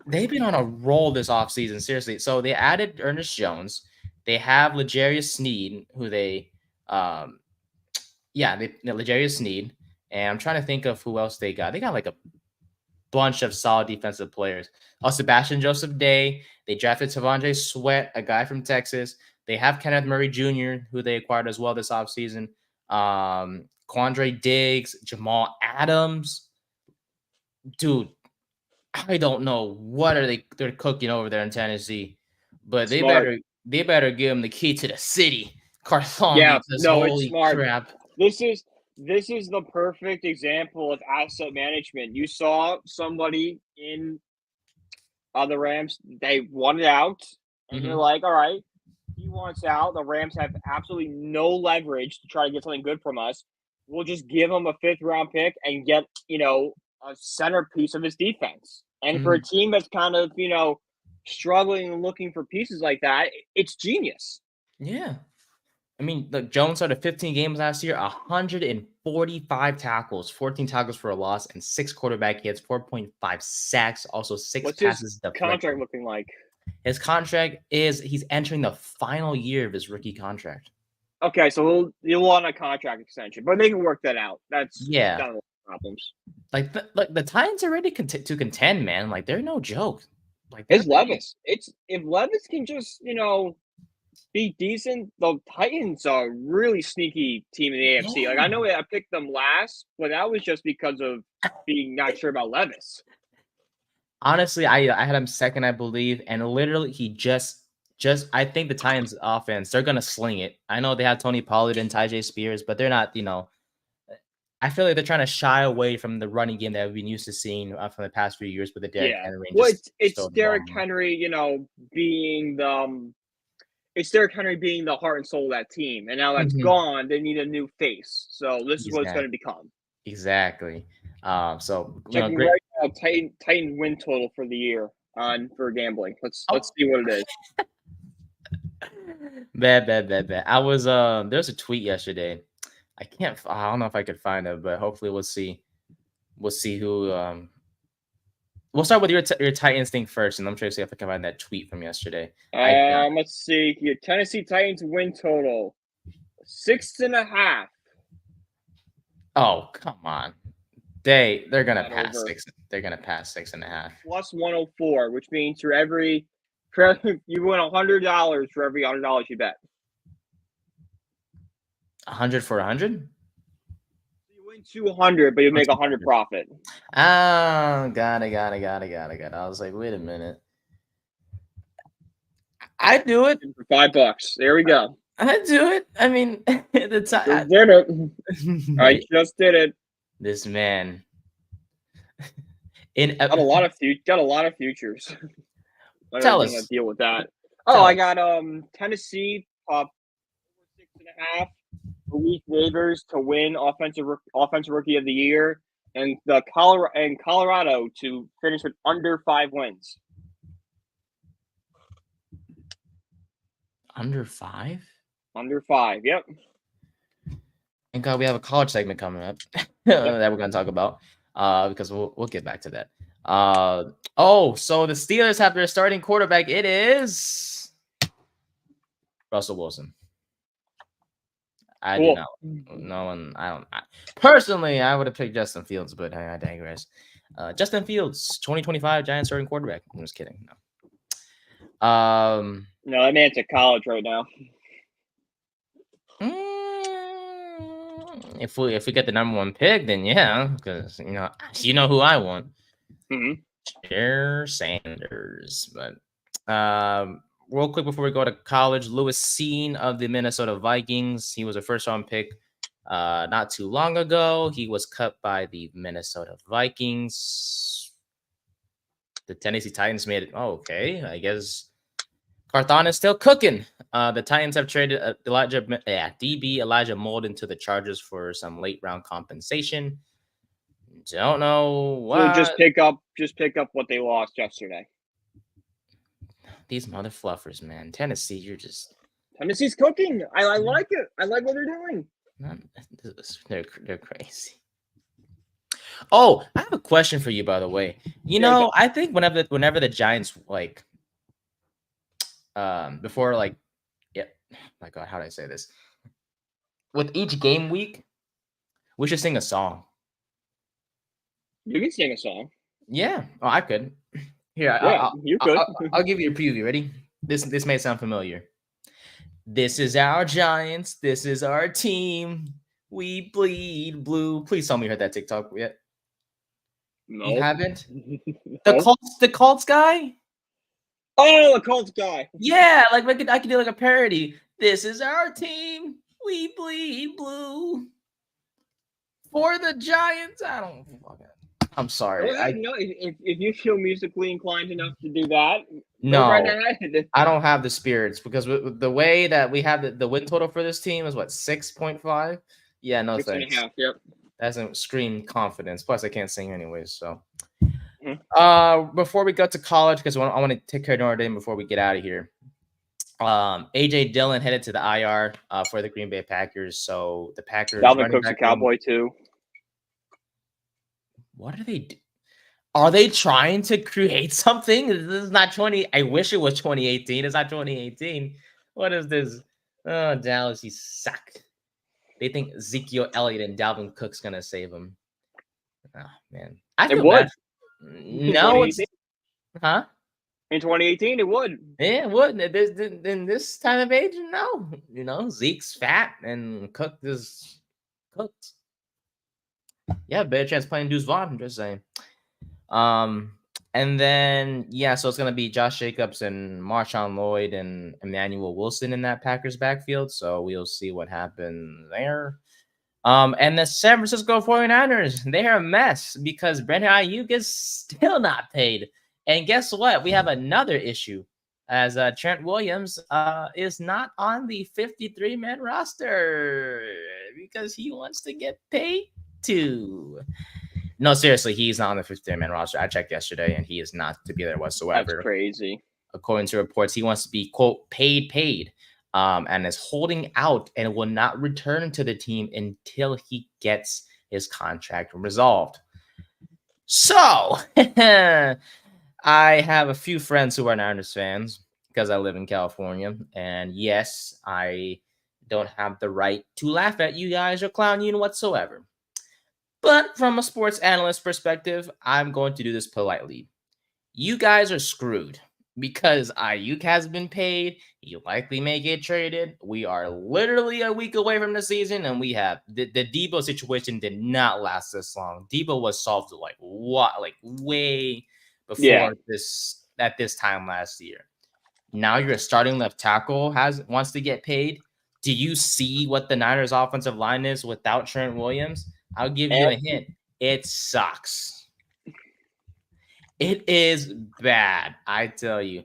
they've been on a roll this offseason, seriously. So they added Ernest Jones. They have L'Jarius Sneed, who L'Jarius Sneed. And I'm trying to think of who else they got. They got like a bunch of solid defensive players. Sebastian Joseph Day. They drafted Tavondre Sweat, a guy from Texas. They have Kenneth Murray Jr., who they acquired as well this offseason. Quandre Diggs, Jamal Adams. Dude, I don't know what they're cooking over there in Tennessee, but they better give him the key to the city. Carthon. Yeah, holy it's smart. Crap. This is the perfect example of asset management. You saw somebody in the Rams, they wanted out, and you're like, all right, he wants out. The Rams have absolutely no leverage to try to get something good from us. We'll just give him a 5th round pick and get, a centerpiece of his defense. And for a team that's kind of, struggling and looking for pieces like that, it's genius. Yeah. I mean, look, Jones started 15 games last year, 145 tackles, 14 tackles for a loss, and 6 quarterback hits, 4.5 sacks, also 6 passes deflected. What's his contract looking like? His contract he's entering the final year of his rookie contract. Okay, so he'll want a contract extension, but they can work that out. That's kind of problems. Like the Titans are ready to contend, man. Like they're no joke. Like it's Levis. If Levis can just be decent, the Titans are a really sneaky team in the AFC. Like I know I picked them last, but that was just because of being not sure about Levis. Honestly, I had him second, I believe, and literally he just I think the Titans offense, they're gonna sling it. I know they have Tony Pollard and Tyjae Spears, but they're not, I feel like they're trying to shy away from the running game that we've been used to seeing from the past few years with the Derrick Yeah. Henry and Well, just it's throw the ball Derrick more. Henry, being it's Derrick Henry being the heart and soul of that team, and now that's Mhm. gone. They need a new face. So this is what it's going Exactly. to become. Exactly. So Checking great. right now, Titan win total for the year on for gambling. Oh, Let's see what it is. bad. I was there's a tweet yesterday. I don't know if I could find it, but hopefully we'll see. We'll see who we'll start with your Titans thing first, and I'm trying to see if I can find that tweet from yesterday. I doubt. Let's see. Your Tennessee Titans win total 6.5. Oh, come on. They're gonna That pass over 6. They're gonna pass 6.5. plus 104, which means you win $100 for every $100 you bet. 100 for 100. You win 200, but you make 100 profit. Oh, got it. I was like, wait a minute. I do it. For $5. There we go. I do it. I mean, the Just time. did it. I just did it. This man. Got a lot of futures. I Tell don't want us. to deal with that. Tell Oh, I us. got Tennessee over 6.5. Malik Neighbors to win offensive rookie of the year, and Colorado to finish with under 5 wins. Under 5? Under 5. Yep. Thank God we have a college segment coming up that we're going to talk about because we'll get back to that. So the Steelers have their starting quarterback. It is Russell Wilson. I do not. No one. I don't. Personally, I would have picked Justin Fields, but I digress. Justin Fields, 2025 Giants starting quarterback. I'm just kidding. No. No, that man's at college right now. If we get the number 1 pick, then yeah, because you know who I want. Chair Sanders. But real quick before we go to college, Lewis Cine of the Minnesota Vikings. He was a first-round pick not too long ago. He was cut by the Minnesota Vikings. The Tennessee Titans made it. Oh, okay. I guess Carthon is still cooking. The Titans have traded DB Elijah Molden to the Chargers for some late-round compensation. Don't know why. So just pick up what they lost yesterday. These mother fluffers, man. Tennessee, Tennessee's cooking. I like it. I like what they're doing. They're crazy. Oh, I have a question for you, by the way. I think whenever the Giants before my God, how do I say this? With each game week, we should sing a song. You can sing a song. Yeah. Oh, I could. Here, you could. I'll give you a preview. Ready? This may sound familiar. This is our Giants. This is our team. We bleed blue. Please tell me you heard that TikTok yet. No. You haven't? The Colts guy? Oh, the Colts guy. Yeah, I could do a parody. This is our team. We bleed blue. For the Giants. I'm sorry. No, if you feel musically inclined enough to do that, no, right ahead. I don't have the spirits because with the way that we have the win total for this team is what 6.5. Yeah, no 6.5. thanks. Yep. That doesn't scream confidence. Plus, I can't sing anyways. So, Mm-hmm. before we go to college, because I want to take care of Notre Dame before we get out of here. AJ Dillon headed to the IR for the Green Bay Packers. So the Packers. Dalvin Cook's a Cowboy too. What are they do? Are they trying to create something? This is not 20. I wish it was 2018. It's not 2018. What is this? Oh, Dallas, you suck. They think Ezekiel Elliott and Dalvin Cook's gonna save him. Oh man, I feel bad. No, it's huh? In 2018, it would. Yeah, it would. In this time of age, no. Zeke's fat and Cook is cooked. Yeah, better chance playing Deuce Vaughn. I'm just saying. And then, yeah, so it's going to be Josh Jacobs and Marshawn Lloyd and Emmanuel Wilson in that Packers backfield. So we'll see what happens there. And the San Francisco 49ers, they're a mess because Brandon Ayuk is still not paid. And guess what? We have another issue as Trent Williams is not on the 53-man roster because he wants to get paid too. No, seriously, he's not on the 53-man roster. I checked yesterday, and he is not to be there That's whatsoever. crazy. According to reports, he wants to be, quote, paid, and is holding out and will not return to the team until he gets his contract resolved. So, I have a few friends who are Niners fans because I live in California, and yes, I don't have the right to laugh at you guys or clown you whatsoever. But from a sports analyst perspective, I'm going to do this politely. You guys are screwed because Ayuk has been paid. He likely may get traded. We are literally a week away from the season, and we have the Debo situation did not last this long. Debo was solved like way before this at this time last year. Now your starting left tackle wants to get paid. Do you see what the Niners offensive line is without Trent Williams? I'll give you a hint. It sucks. It is bad, I tell you.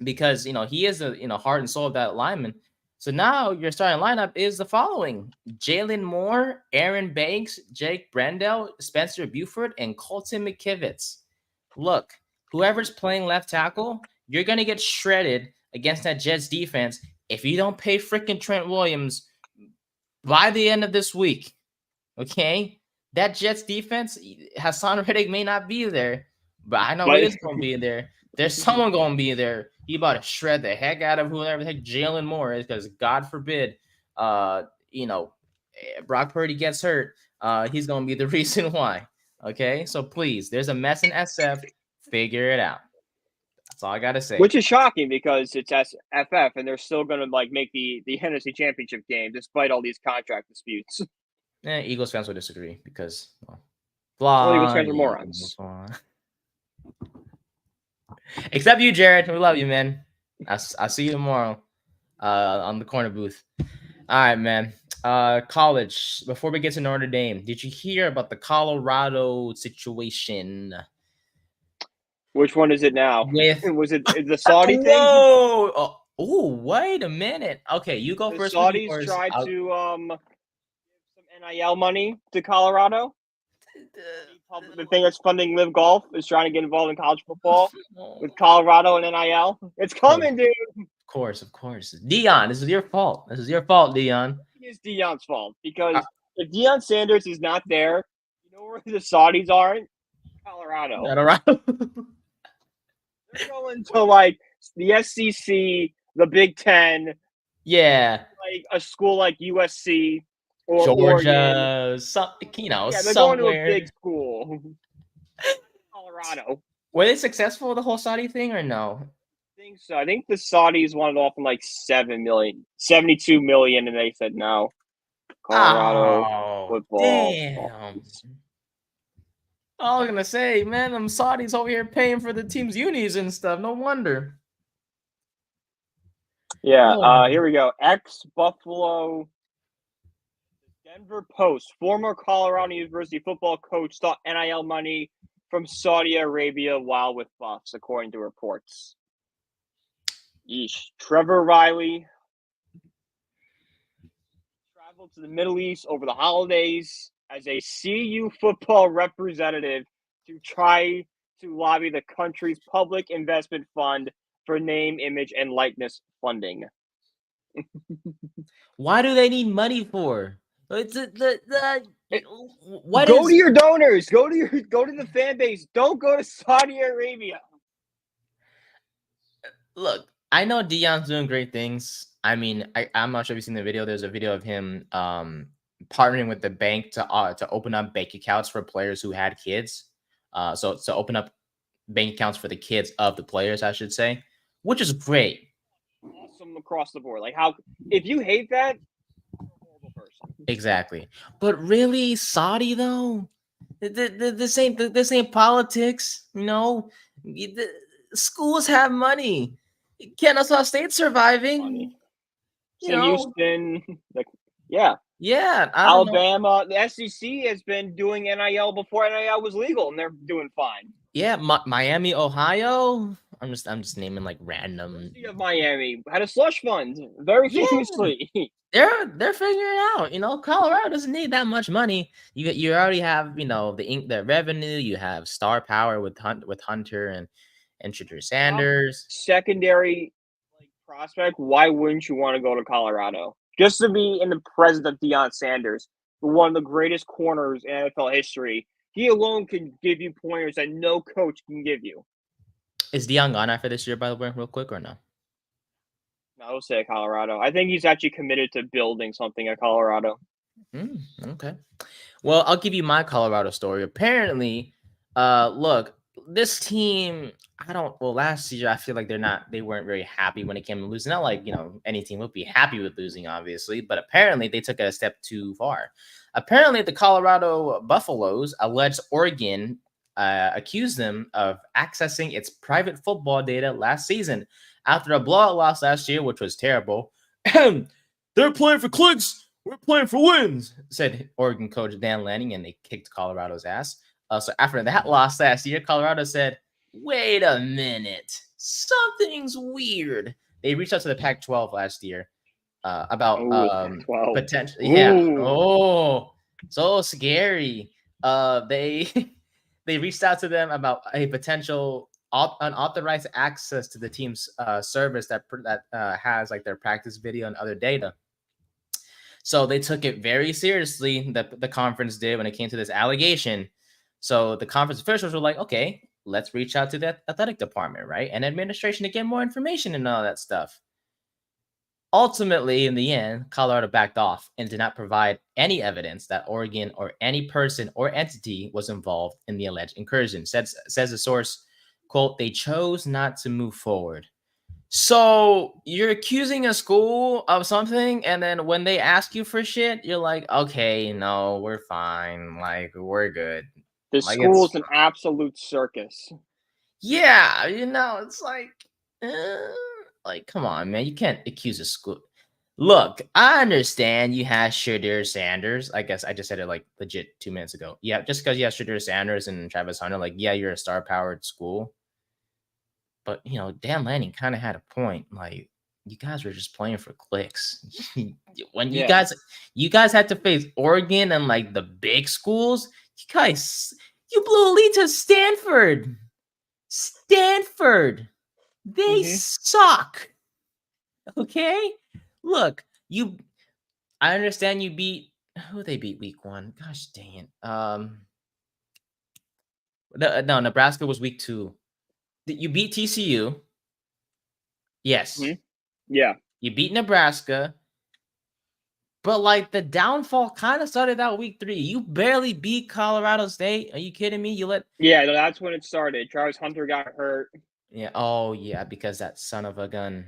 Because he is the heart and soul of that lineman. So now your starting lineup is the following: Jalen Moore, Aaron Banks, Jake Brendel, Spencer Buford, and Colton McKivitz. Look, whoever's playing left tackle, you're gonna get shredded against that Jets defense if you don't pay freaking Trent Williams by the end of this week. Okay? That Jets defense, Hassan Reddick may not be there, but I know he is going to be there. There's someone going to be there. He about to shred the heck out of whoever the heck Jalen Moore is, because God forbid, Brock Purdy gets hurt. He's going to be the reason why. Okay? So please, there's a mess in SF. Figure it out. That's all I got to say. Which is shocking because it's SFF and they're still going to make the NFC Championship game despite all these contract disputes. Eagles fans will disagree because Eagles fans are morons. Except you, Jared. We love you, man. I'll see you tomorrow on the corner booth. All right, man. College. Before we get to Notre Dame, did you hear about the Colorado situation? Which one is it now? Was it the Saudi thing? Whoa! Oh, wait a minute. Okay, you go first. The Saudis tried to give some NIL money to Colorado. The thing that's funding Live Golf is trying to get involved in college football with Colorado and NIL. It's coming, dude. Of course. Dion, this is your fault. Dion. It is Dion's fault because if Deion Sanders is not there, you know where the Saudis are? Colorado. They're going to the SEC, the Big Ten. Yeah. Like a school like USC or Georgia, they're going to a big school. Colorado. Were they successful with the whole Saudi thing or no? I think so. I think the Saudis wanted off in 72 million, and they said no. Colorado football. Damn. I was gonna say, man, them Saudis over here paying for the team's unis and stuff. No wonder. Yeah, here we go. Ex-Buffalo Denver Post, former Colorado University football coach, sought NIL money from Saudi Arabia while with Buffs, according to reports. Yeesh. Trevor Riley traveled to the Middle East over the holidays as a CU football representative to try to lobby the country's public investment fund for name, image, and likeness funding. Why do they need money for? Go to your donors. Go to the fan base. Don't go to Saudi Arabia. Look, I know Deion's doing great things. I mean, I'm not sure if you've seen the video. There's a video of him partnering with the bank to open up bank accounts for players who had kids. So open up bank accounts for the kids of the players, I should say, which is great. Awesome across the board. If you hate that, you're a horrible person. Exactly. But really, Saudi though, This ain't politics. The schools have money. Kennesaw State surviving. Funny. You So know, Houston, like, yeah. yeah. I don't know. Alabama, the SEC has been doing NIL before NIL was legal, and they're doing fine. Yeah, Miami, Ohio. I'm just naming like random. University of Miami had a slush fund, very Yeah. famously. They're figuring it out. Colorado doesn't need that much money. You already have the revenue. You have star power with Hunter and Shedeur Sanders. Secondary prospect. Why wouldn't you want to go to Colorado just to be in the presence of Deion Sanders, one of the greatest corners in NFL history? He alone can give you pointers that no coach can give you. Is Deion gone after this year, by the way, real quick, or no? I will say Colorado. I think he's actually committed to building something at Colorado. Okay. Well, I'll give you my Colorado story. Apparently, look, this team, last year I feel like they weren't very happy when it came to losing. Not like, any team would be happy with losing, obviously, but apparently they took it a step too far. Apparently, the Colorado Buffaloes alleged Oregon accused them of accessing its private football data last season after a blowout loss last year, which was terrible. They're playing for clicks. We're playing for wins, said Oregon coach Dan Lanning, and they kicked Colorado's ass. So after that loss last year, Colorado said, wait a minute, something's weird. They reached out to the Pac-12 last year about potential. Yeah. Oh, so scary. They they reached out to them about a potential unauthorized access to the team's service that has like their practice video and other data. So they took it very seriously, the conference did, when it came to this allegation. So the conference officials were like, okay, let's reach out to the athletic department, right? And administration to get more information and all that stuff. Ultimately, in the end, Colorado backed off and did not provide any evidence that Oregon or any person or entity was involved in the alleged incursion. Says the source, quote, they chose not to move forward. So you're accusing a school of something, and then when they ask you for shit, you're like, okay, no, we're fine. Like, we're good. The Like, school's an absolute circus. Yeah, it's like, come on, man. You can't accuse a school. Look, I understand you have Shedeur Sanders. I guess I just said it like legit 2 minutes ago. Yeah, just because you have Shedeur Sanders and Travis Hunter, like, yeah, you're a star-powered school. But, Dan Lanning kind of had a point. Like, you guys were just playing for clicks. When you guys had to face Oregon and like the big schools, you blew a lead to Stanford. They suck. Okay? Look, I understand you beat who they beat week 1. Gosh dang it. No, Nebraska was week 2. You beat TCU. Yes. Yeah. You beat Nebraska. But like the downfall kind of started out week 3. You barely beat Colorado State. Are you kidding me? Yeah, that's when it started. Travis Hunter got hurt. Yeah. Oh yeah, because that son of a gun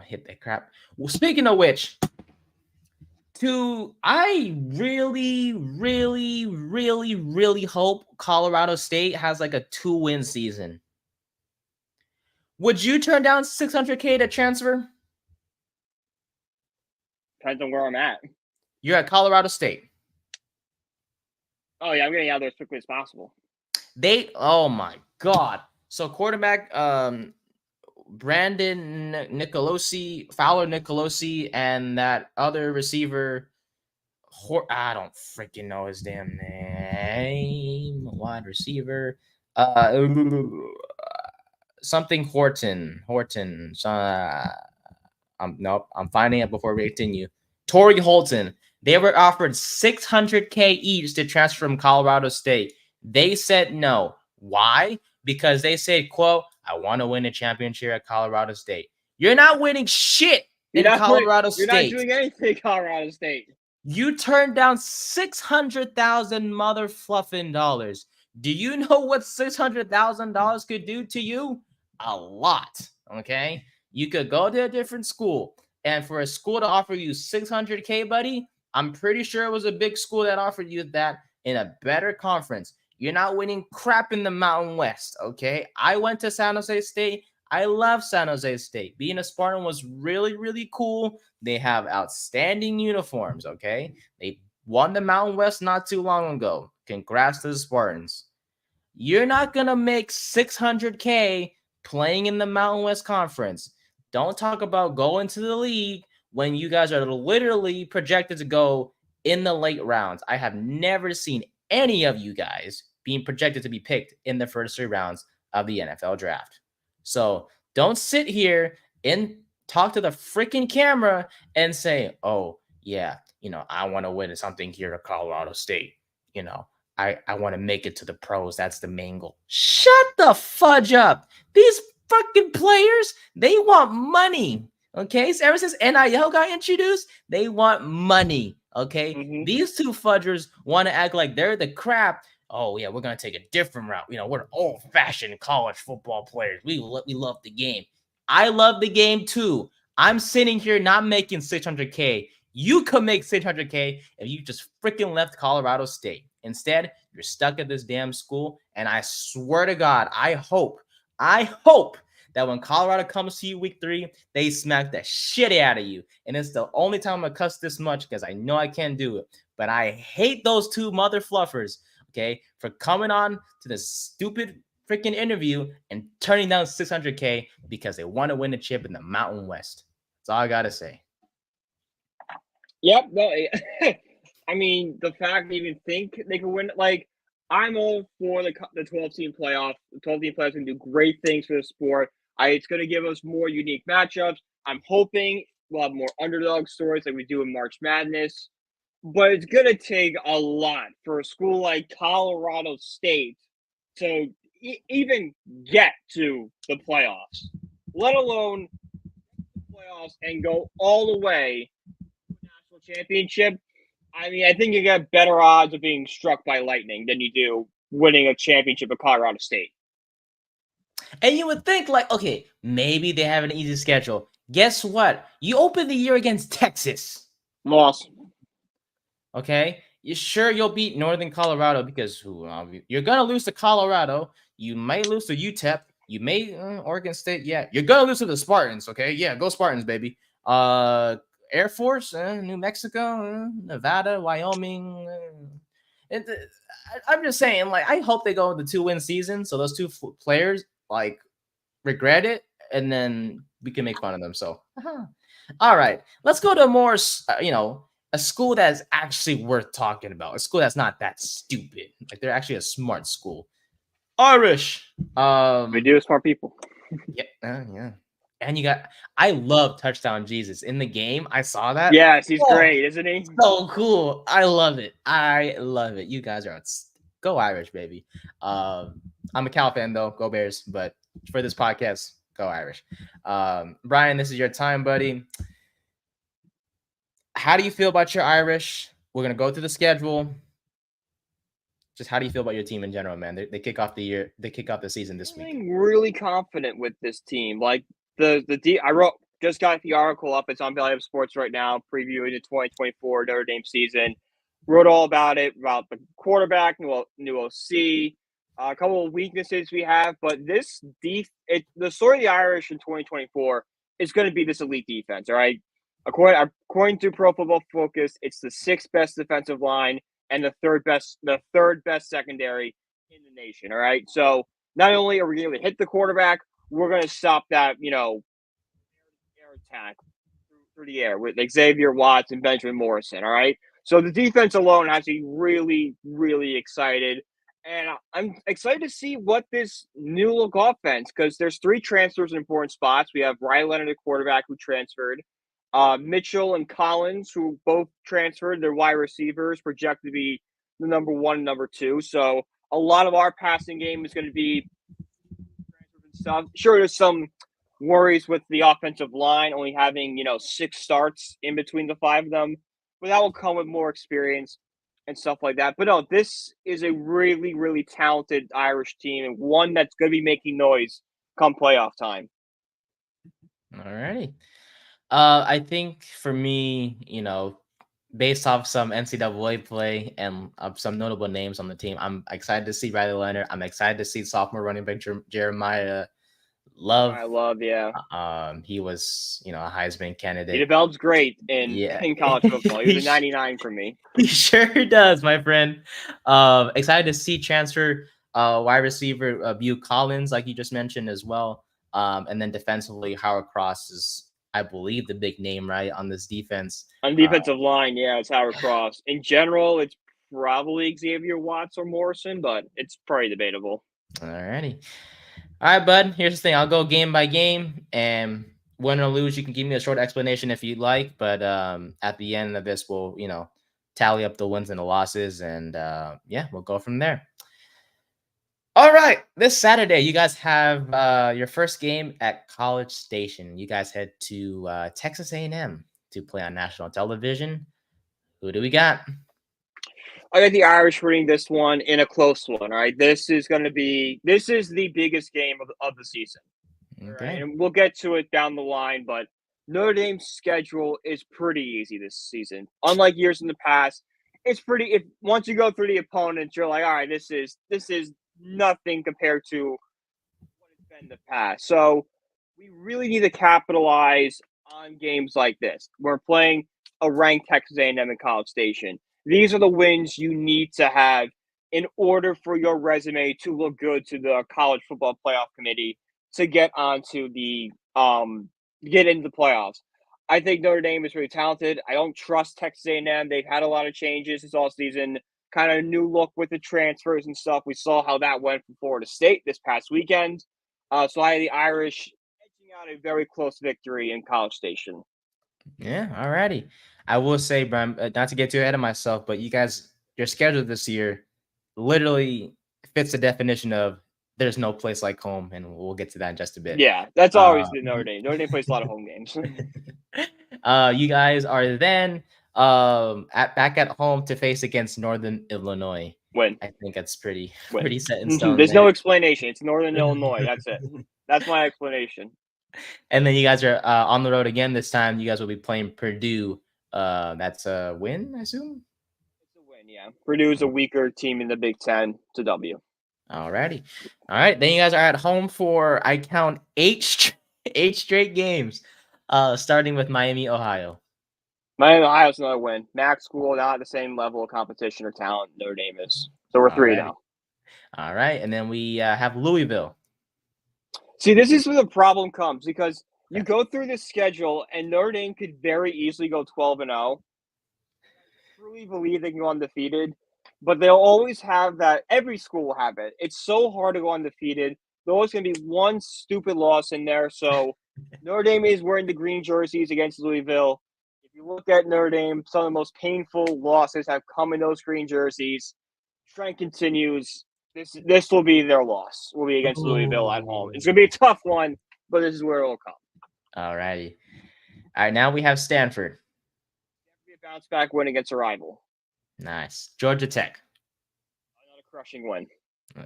hit that crap. Well, speaking of which, I really, really, really, really hope Colorado State has like a 2-win season. Would you turn down $600K to transfer? Depends on where I'm at. You're at Colorado State. Oh yeah, I'm getting out there as quickly as possible. Oh my God. So quarterback Brandon Fowler Nicolosi, and that other receiver, I don't freaking know his damn name. Wide receiver. Something Horton. Nope. I'm finding it before we continue. Torrey Holton. They were offered $600K each to transfer from Colorado State. They said no. Why? Because they said, quote, I want to win a championship at Colorado State. You're not winning shit in Colorado State. You're not doing anything in Colorado State. You turned down $600,000 mother fluffing dollars. Do you know what $600,000 could do to you? A lot. Okay? You could go to a different school, and for a school to offer you $600K, buddy, I'm pretty sure it was a big school that offered you that. in a better conference. You're not winning crap in the Mountain West, okay? I went to San Jose State. I love San Jose State. Being a Spartan was really, really cool. They have outstanding uniforms, okay? They won the Mountain West not too long ago. Congrats to the Spartans. You're not going to make 600K playing in the Mountain West Conference. Don't talk about going to the league when you guys are literally projected to go in the late rounds. I have never seen any of you guys being projected to be picked in the first 3 rounds of the NFL draft. So don't sit here and talk to the freaking camera and say, oh, yeah, I want to win something here at Colorado State. I want to make it to the pros. That's the main goal. Shut the fudge up. These fucking players, they want money. Okay, so ever since NIL got introduced, they want money. Okay, These two fudgers want to act like they're the crap. Oh yeah, we're gonna take a different route. We're old-fashioned college football players. We love the game. I love the game too. I'm sitting here not making 600K. You could make 600K if you just freaking left Colorado State. Instead, you're stuck at this damn school. And I swear to God, I hope that when Colorado comes to you week 3, they smack the shit out of you. And it's the only time I'm going to cuss this much because I know I can't do it. But I hate those two mother fluffers, okay, for coming on to this stupid freaking interview and turning down 600K because they want to win the chip in the Mountain West. That's all I got to say. Yep. No, I mean, the fact they even think they can win, like, I'm all for the 12-team playoff. The 12-team playoffs can do great things for the sport. It's going to give us more unique matchups. I'm hoping we'll have more underdog stories like we do in March Madness. But it's going to take a lot for a school like Colorado State to even get to the playoffs, let alone the playoffs and go all the way to a national championship. I mean, I think you got better odds of being struck by lightning than you do winning a championship at Colorado State. And you would think, like, okay, maybe they have an easy schedule. Guess what? You open the year against Texas. Loss. Okay? You'll beat Northern Colorado because you're going to lose to Colorado. You might lose to UTEP. You may Oregon State. Yeah, you're going to lose to the Spartans. Okay? Yeah, go Spartans, baby. Air Force, New Mexico, Nevada, Wyoming. I'm just saying, like, I hope they go with the 2-win season so those two players, like, regret it, and then we can make fun of them. So, all right, let's go to more, a school that's actually worth talking about. A school that's not that stupid. Like, they're actually a smart school. Irish. We do smart people. Yeah. And I love Touchdown Jesus in the game. I saw that. Yes, he's great, isn't he? So cool. I love it. You guys are go Irish, baby. I'm a Cal fan though. Go Bears. But for this podcast, go Irish. Brian, this is your time, buddy. How do you feel about your Irish? We're gonna go through the schedule. Just how do you feel about your team in general, man? They kick off the year. They kick off the season this week. I'm really confident with this team. Like just got the article up. It's on Valley Sports right now, previewing the 2024 Notre Dame season. Wrote all about it, about the quarterback, new OC, a couple of weaknesses we have. But the story of the Irish in 2024 is going to be this elite defense. All right, according to Pro Football Focus, it's the 6th best defensive line and the third best secondary in the nation. All right, so not only are we going to hit the quarterback, we're going to stop that air attack through the air with Xavier Watts and Benjamin Morrison. All right, so the defense alone has me really, really excited. And I'm excited to see what this new look offense, because there's 3 transfers in important spots. We have Riley Leonard, a quarterback, who transferred. Mitchell and Collins, who both transferred. They're wide receivers, projected to be the number 1 and number 2. So a lot of our passing game is going to be transfers and stuff. Sure, there's some worries with the offensive line only having 6 starts in between the 5 of them, but that will come with more experience and stuff like that. But no, this is a really, really talented Irish team, and one that's going to be making noise come playoff time. All righty. I think for me, based off some NCAA play and some notable names on the team, I'm excited to see Riley Leonard. I'm excited to see sophomore running back Jeremiah Love. I love, yeah. He was, a Heisman He candidate. develops great in Yeah, in college football. He was he, a 99 for me. he sure does, my friend. Excited to see transfer wide receiver Bew Collins, like you just mentioned as well. And then defensively, Howard Cross is, I believe, the big name right on this defense. On defensive line, yeah, it's Howard Cross. In general, it's probably Xavier Watts or Morrison, but it's probably debatable. Alrighty. All right, bud. Here's the thing. I'll go game by game, and win or lose, you can give me a short explanation if you'd like. But at the end of this, we'll tally up the wins and the losses, and yeah, we'll go from there. All right, this Saturday, you guys have your first game at College Station. You guys head to Texas A&M to play on national television. Who do we got? I got the Irish winning this one in a close one. All right, this is the biggest game of the season. All right, Okay. and we'll get to it down the line, but Notre Dame's schedule is pretty easy this season. Unlike years in the past, it's pretty. If once you go through the opponents, you're like, all right, this is nothing compared to what it's been in the past. So we really need to capitalize on games like this. We're playing a ranked Texas A&M in College Station. These are the wins you need to have in order for your resume to look good to the College Football Playoff Committee to get onto the get into the playoffs. I think Notre Dame is really talented. I don't trust Texas A&M. They've had a lot of changes this all season. Kind of new look with the transfers and stuff. We saw how that went from Florida State this past weekend. So I had the Irish edging out a very close victory in College Station. Yeah, alrighty. I will say, Bram, not to get too ahead of myself, but you guys, your schedule this year literally fits the definition of there's no place like home, and we'll get to that in just a bit. Yeah, that's always the Notre Dame. Notre Dame plays a lot of home games. You guys are then back at home to face against Northern Illinois. Win. I think that's pretty Win. set in stone. There's there. no explanation. It's Northern Illinois. That's it. That's my explanation. And then you guys are on the road again this time. You guys will be playing Purdue. That's a win, I assume? It's a win, yeah. Purdue's a weaker team in the Big Ten. It's a W. Alrighty. All right. Then you guys are at home for, I count, eight straight games, starting with Miami, Ohio. Miami, Ohio's another win. MAC school, not at the same level of competition or talent Notre Dame is. So we're 3 now. All right. And then we have Louisville. See, this is where the problem comes because you go through this schedule and Notre Dame could very easily go 12-0. I truly believe they can go undefeated, but they'll always have that. Every school will have it. It's so hard to go undefeated. There's always going to be one stupid loss in there. So Notre Dame is wearing the green jerseys against Louisville. If you look at Notre Dame, some of the most painful losses have come in those green jerseys. Trend continues. This will be their loss. Will be against Louisville at home. It's going to be a tough one, but this is where it will come. All righty. All right, now we have Stanford. Be a bounce back win against a rival. Nice. Georgia Tech. Another crushing win.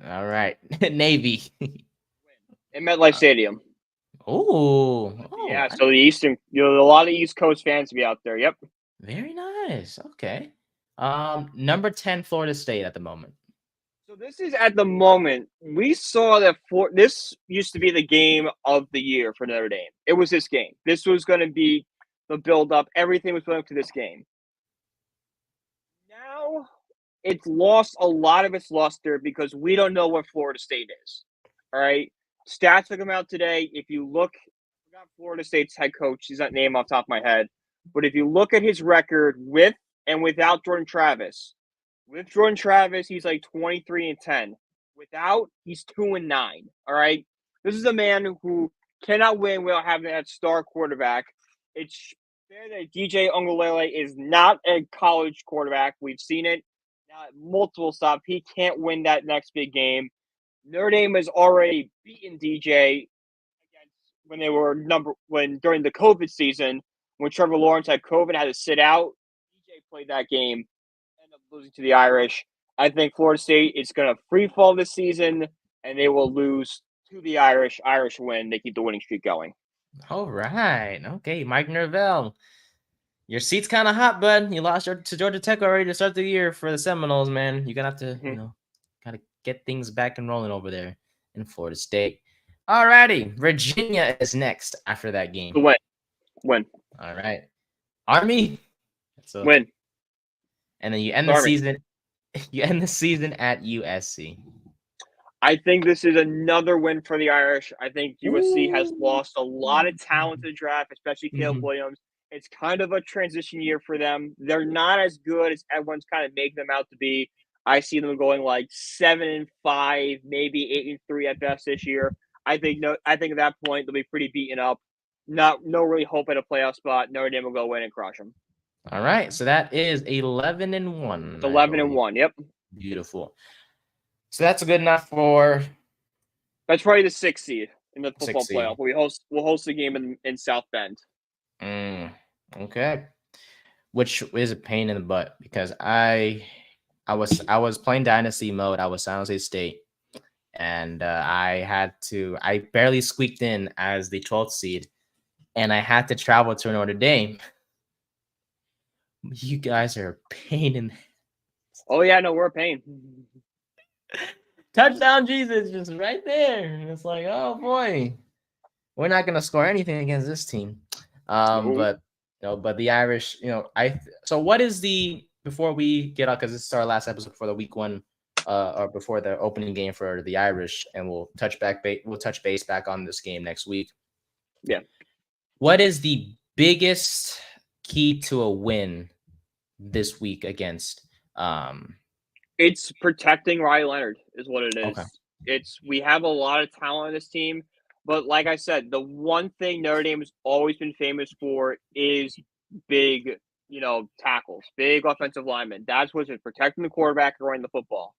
All right. Navy. In MetLife Stadium. Oh, yeah. So the Eastern, a lot of East Coast fans will be out there. Yep. Very nice. Okay. Number 10, Florida State at the moment. So this is at the moment. We saw that this used to be the game of the year for Notre Dame. It was this game. This was going to be the build-up. Everything was built up to this game. Now it's lost a lot of its luster because we don't know what Florida State is. All right. Stats have come out today. If you look, I forgot Florida State's head coach. He's not named off the top of my head. But if you look at his record with and without Jordan Travis, with Jordan Travis, he's like 23-10. Without, he's 2-9. All right. This is a man who cannot win without having that star quarterback. It's fair that DJ Uiagalelei is not a college quarterback. We've seen it multiple stops. He can't win that next big game. Notre Dame has already beaten DJ when they were during the COVID season when Trevor Lawrence had COVID and had to sit out. DJ played that game, ended up losing to the Irish. I think Florida State is going to free fall this season, and they will lose to the Irish. Irish win. They keep the winning streak going. All right. Okay, Mike Norvell. Your seat's kind of hot, bud. You lost to Georgia Tech already to start the year for the Seminoles, man. You're gonna have to, gotta get things back and rolling over there in Florida State. Alrighty, Virginia is next after that game. Win. All right, Army. Win. And then you end the season. You end the season at USC. I think this is another win for the Irish. I think USC has lost a lot of talent to the draft, especially Caleb Williams. It's kind of a transition year for them. They're not as good as everyone's kind of making them out to be. I see them going like 7-5, maybe 8-3 at best this year. I think at that point they'll be pretty beaten up. No really hope at a playoff spot. Notre Dame will go in and crush them. All right, so that is 11-1. 11-1. Yep. Beautiful. So that's good enough for. That's probably the 6th seed in the football playoff. We'll host the game in South Bend. Okay, which is a pain in the butt because I was playing Dynasty mode. I was San Jose State, and I barely squeaked in as the 12th seed, and I had to travel to Notre Dame. You guys are a pain in. Oh yeah, no, we're a pain. Touchdown Jesus just right there. And it's like, oh boy, we're not gonna score anything against this team. But the Irish, so what is before we get out, because this is our last episode for the week 1 or before the opening game for the Irish, and we'll touch base back on this game next week. Yeah. What is the biggest key to a win this week against It's protecting Riley Leonard is what it is. Okay. We have a lot of talent on this team, but like I said, the one thing Notre Dame has always been famous for is big, tackles, big offensive linemen. That's what's protecting the quarterback and running the football.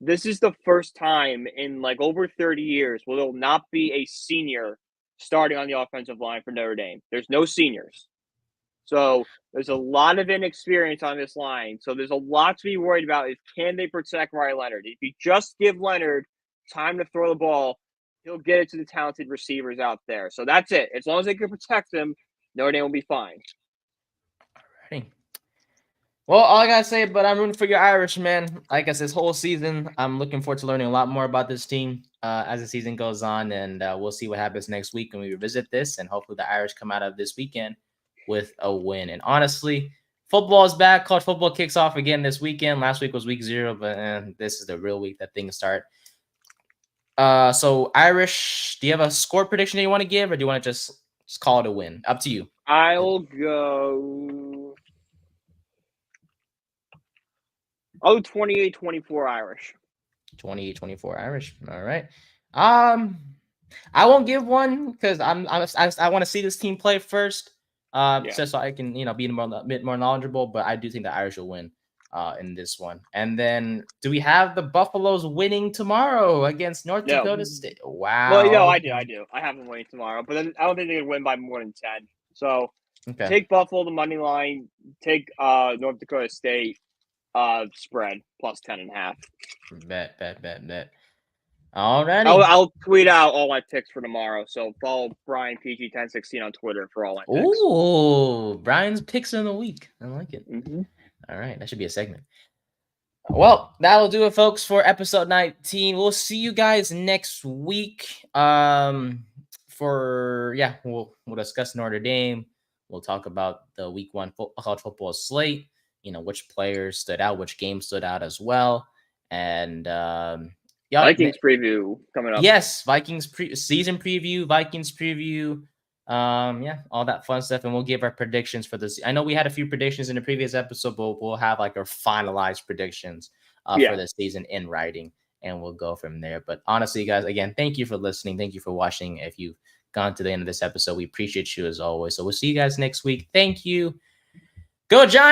This is the first time in like over 30 years where there will not be a senior starting on the offensive line for Notre Dame. There's no seniors. So there's a lot of inexperience on this line. So there's a lot to be worried about is can they protect Riley Leonard? If you just give Leonard time to throw the ball, he'll get it to the talented receivers out there. So that's it. As long as they can protect him, Notre Dame will be fine. All right. Well, all I got to say, but I'm rooting for your Irish, man. Like I said, this whole season, I'm looking forward to learning a lot more about this team as the season goes on. And we'll see what happens next week when we revisit this. And hopefully the Irish come out of this weekend with a win. And honestly, football is back. College football kicks off again this weekend. Last week was week 0, but this is the real week that things start. So Irish, do you have a score prediction that you want to give, or do you want to just call it a win? Up to you. I'll go 28-24 Irish. 28-24 Irish. All right. I won't give one because I want to see this team play first. Just so I can, be a bit more knowledgeable, but I do think the Irish will win in this one. And then do we have the Buffaloes winning tomorrow against North Dakota State? Wow. Well, I do. I have them winning tomorrow, but then I don't think they can win by more than 10. So take Buffalo the money line, take North Dakota State spread plus 10.5. Bet. All right. I'll tweet out all my picks for tomorrow. So follow Brian PG1016 on Twitter for all my picks. Oh, Brian's picks in the week. I like it. All right, that should be a segment. Well, that'll do it, folks, for episode 19. We'll see you guys next week. We'll discuss Notre Dame. We'll talk about the week 1 college football slate. Which players stood out, which games stood out as well, and Vikings preview coming up. Yes, Vikings season preview, Vikings preview. All that fun stuff, and we'll give our predictions for this. I know we had a few predictions in the previous episode, but we'll have like our finalized predictions for the season in writing, and we'll go from there. But honestly, guys, again, thank you for listening. Thank you for watching. If you've gone to the end of this episode, we appreciate you as always. So we'll see you guys next week. Thank you. Go Giants!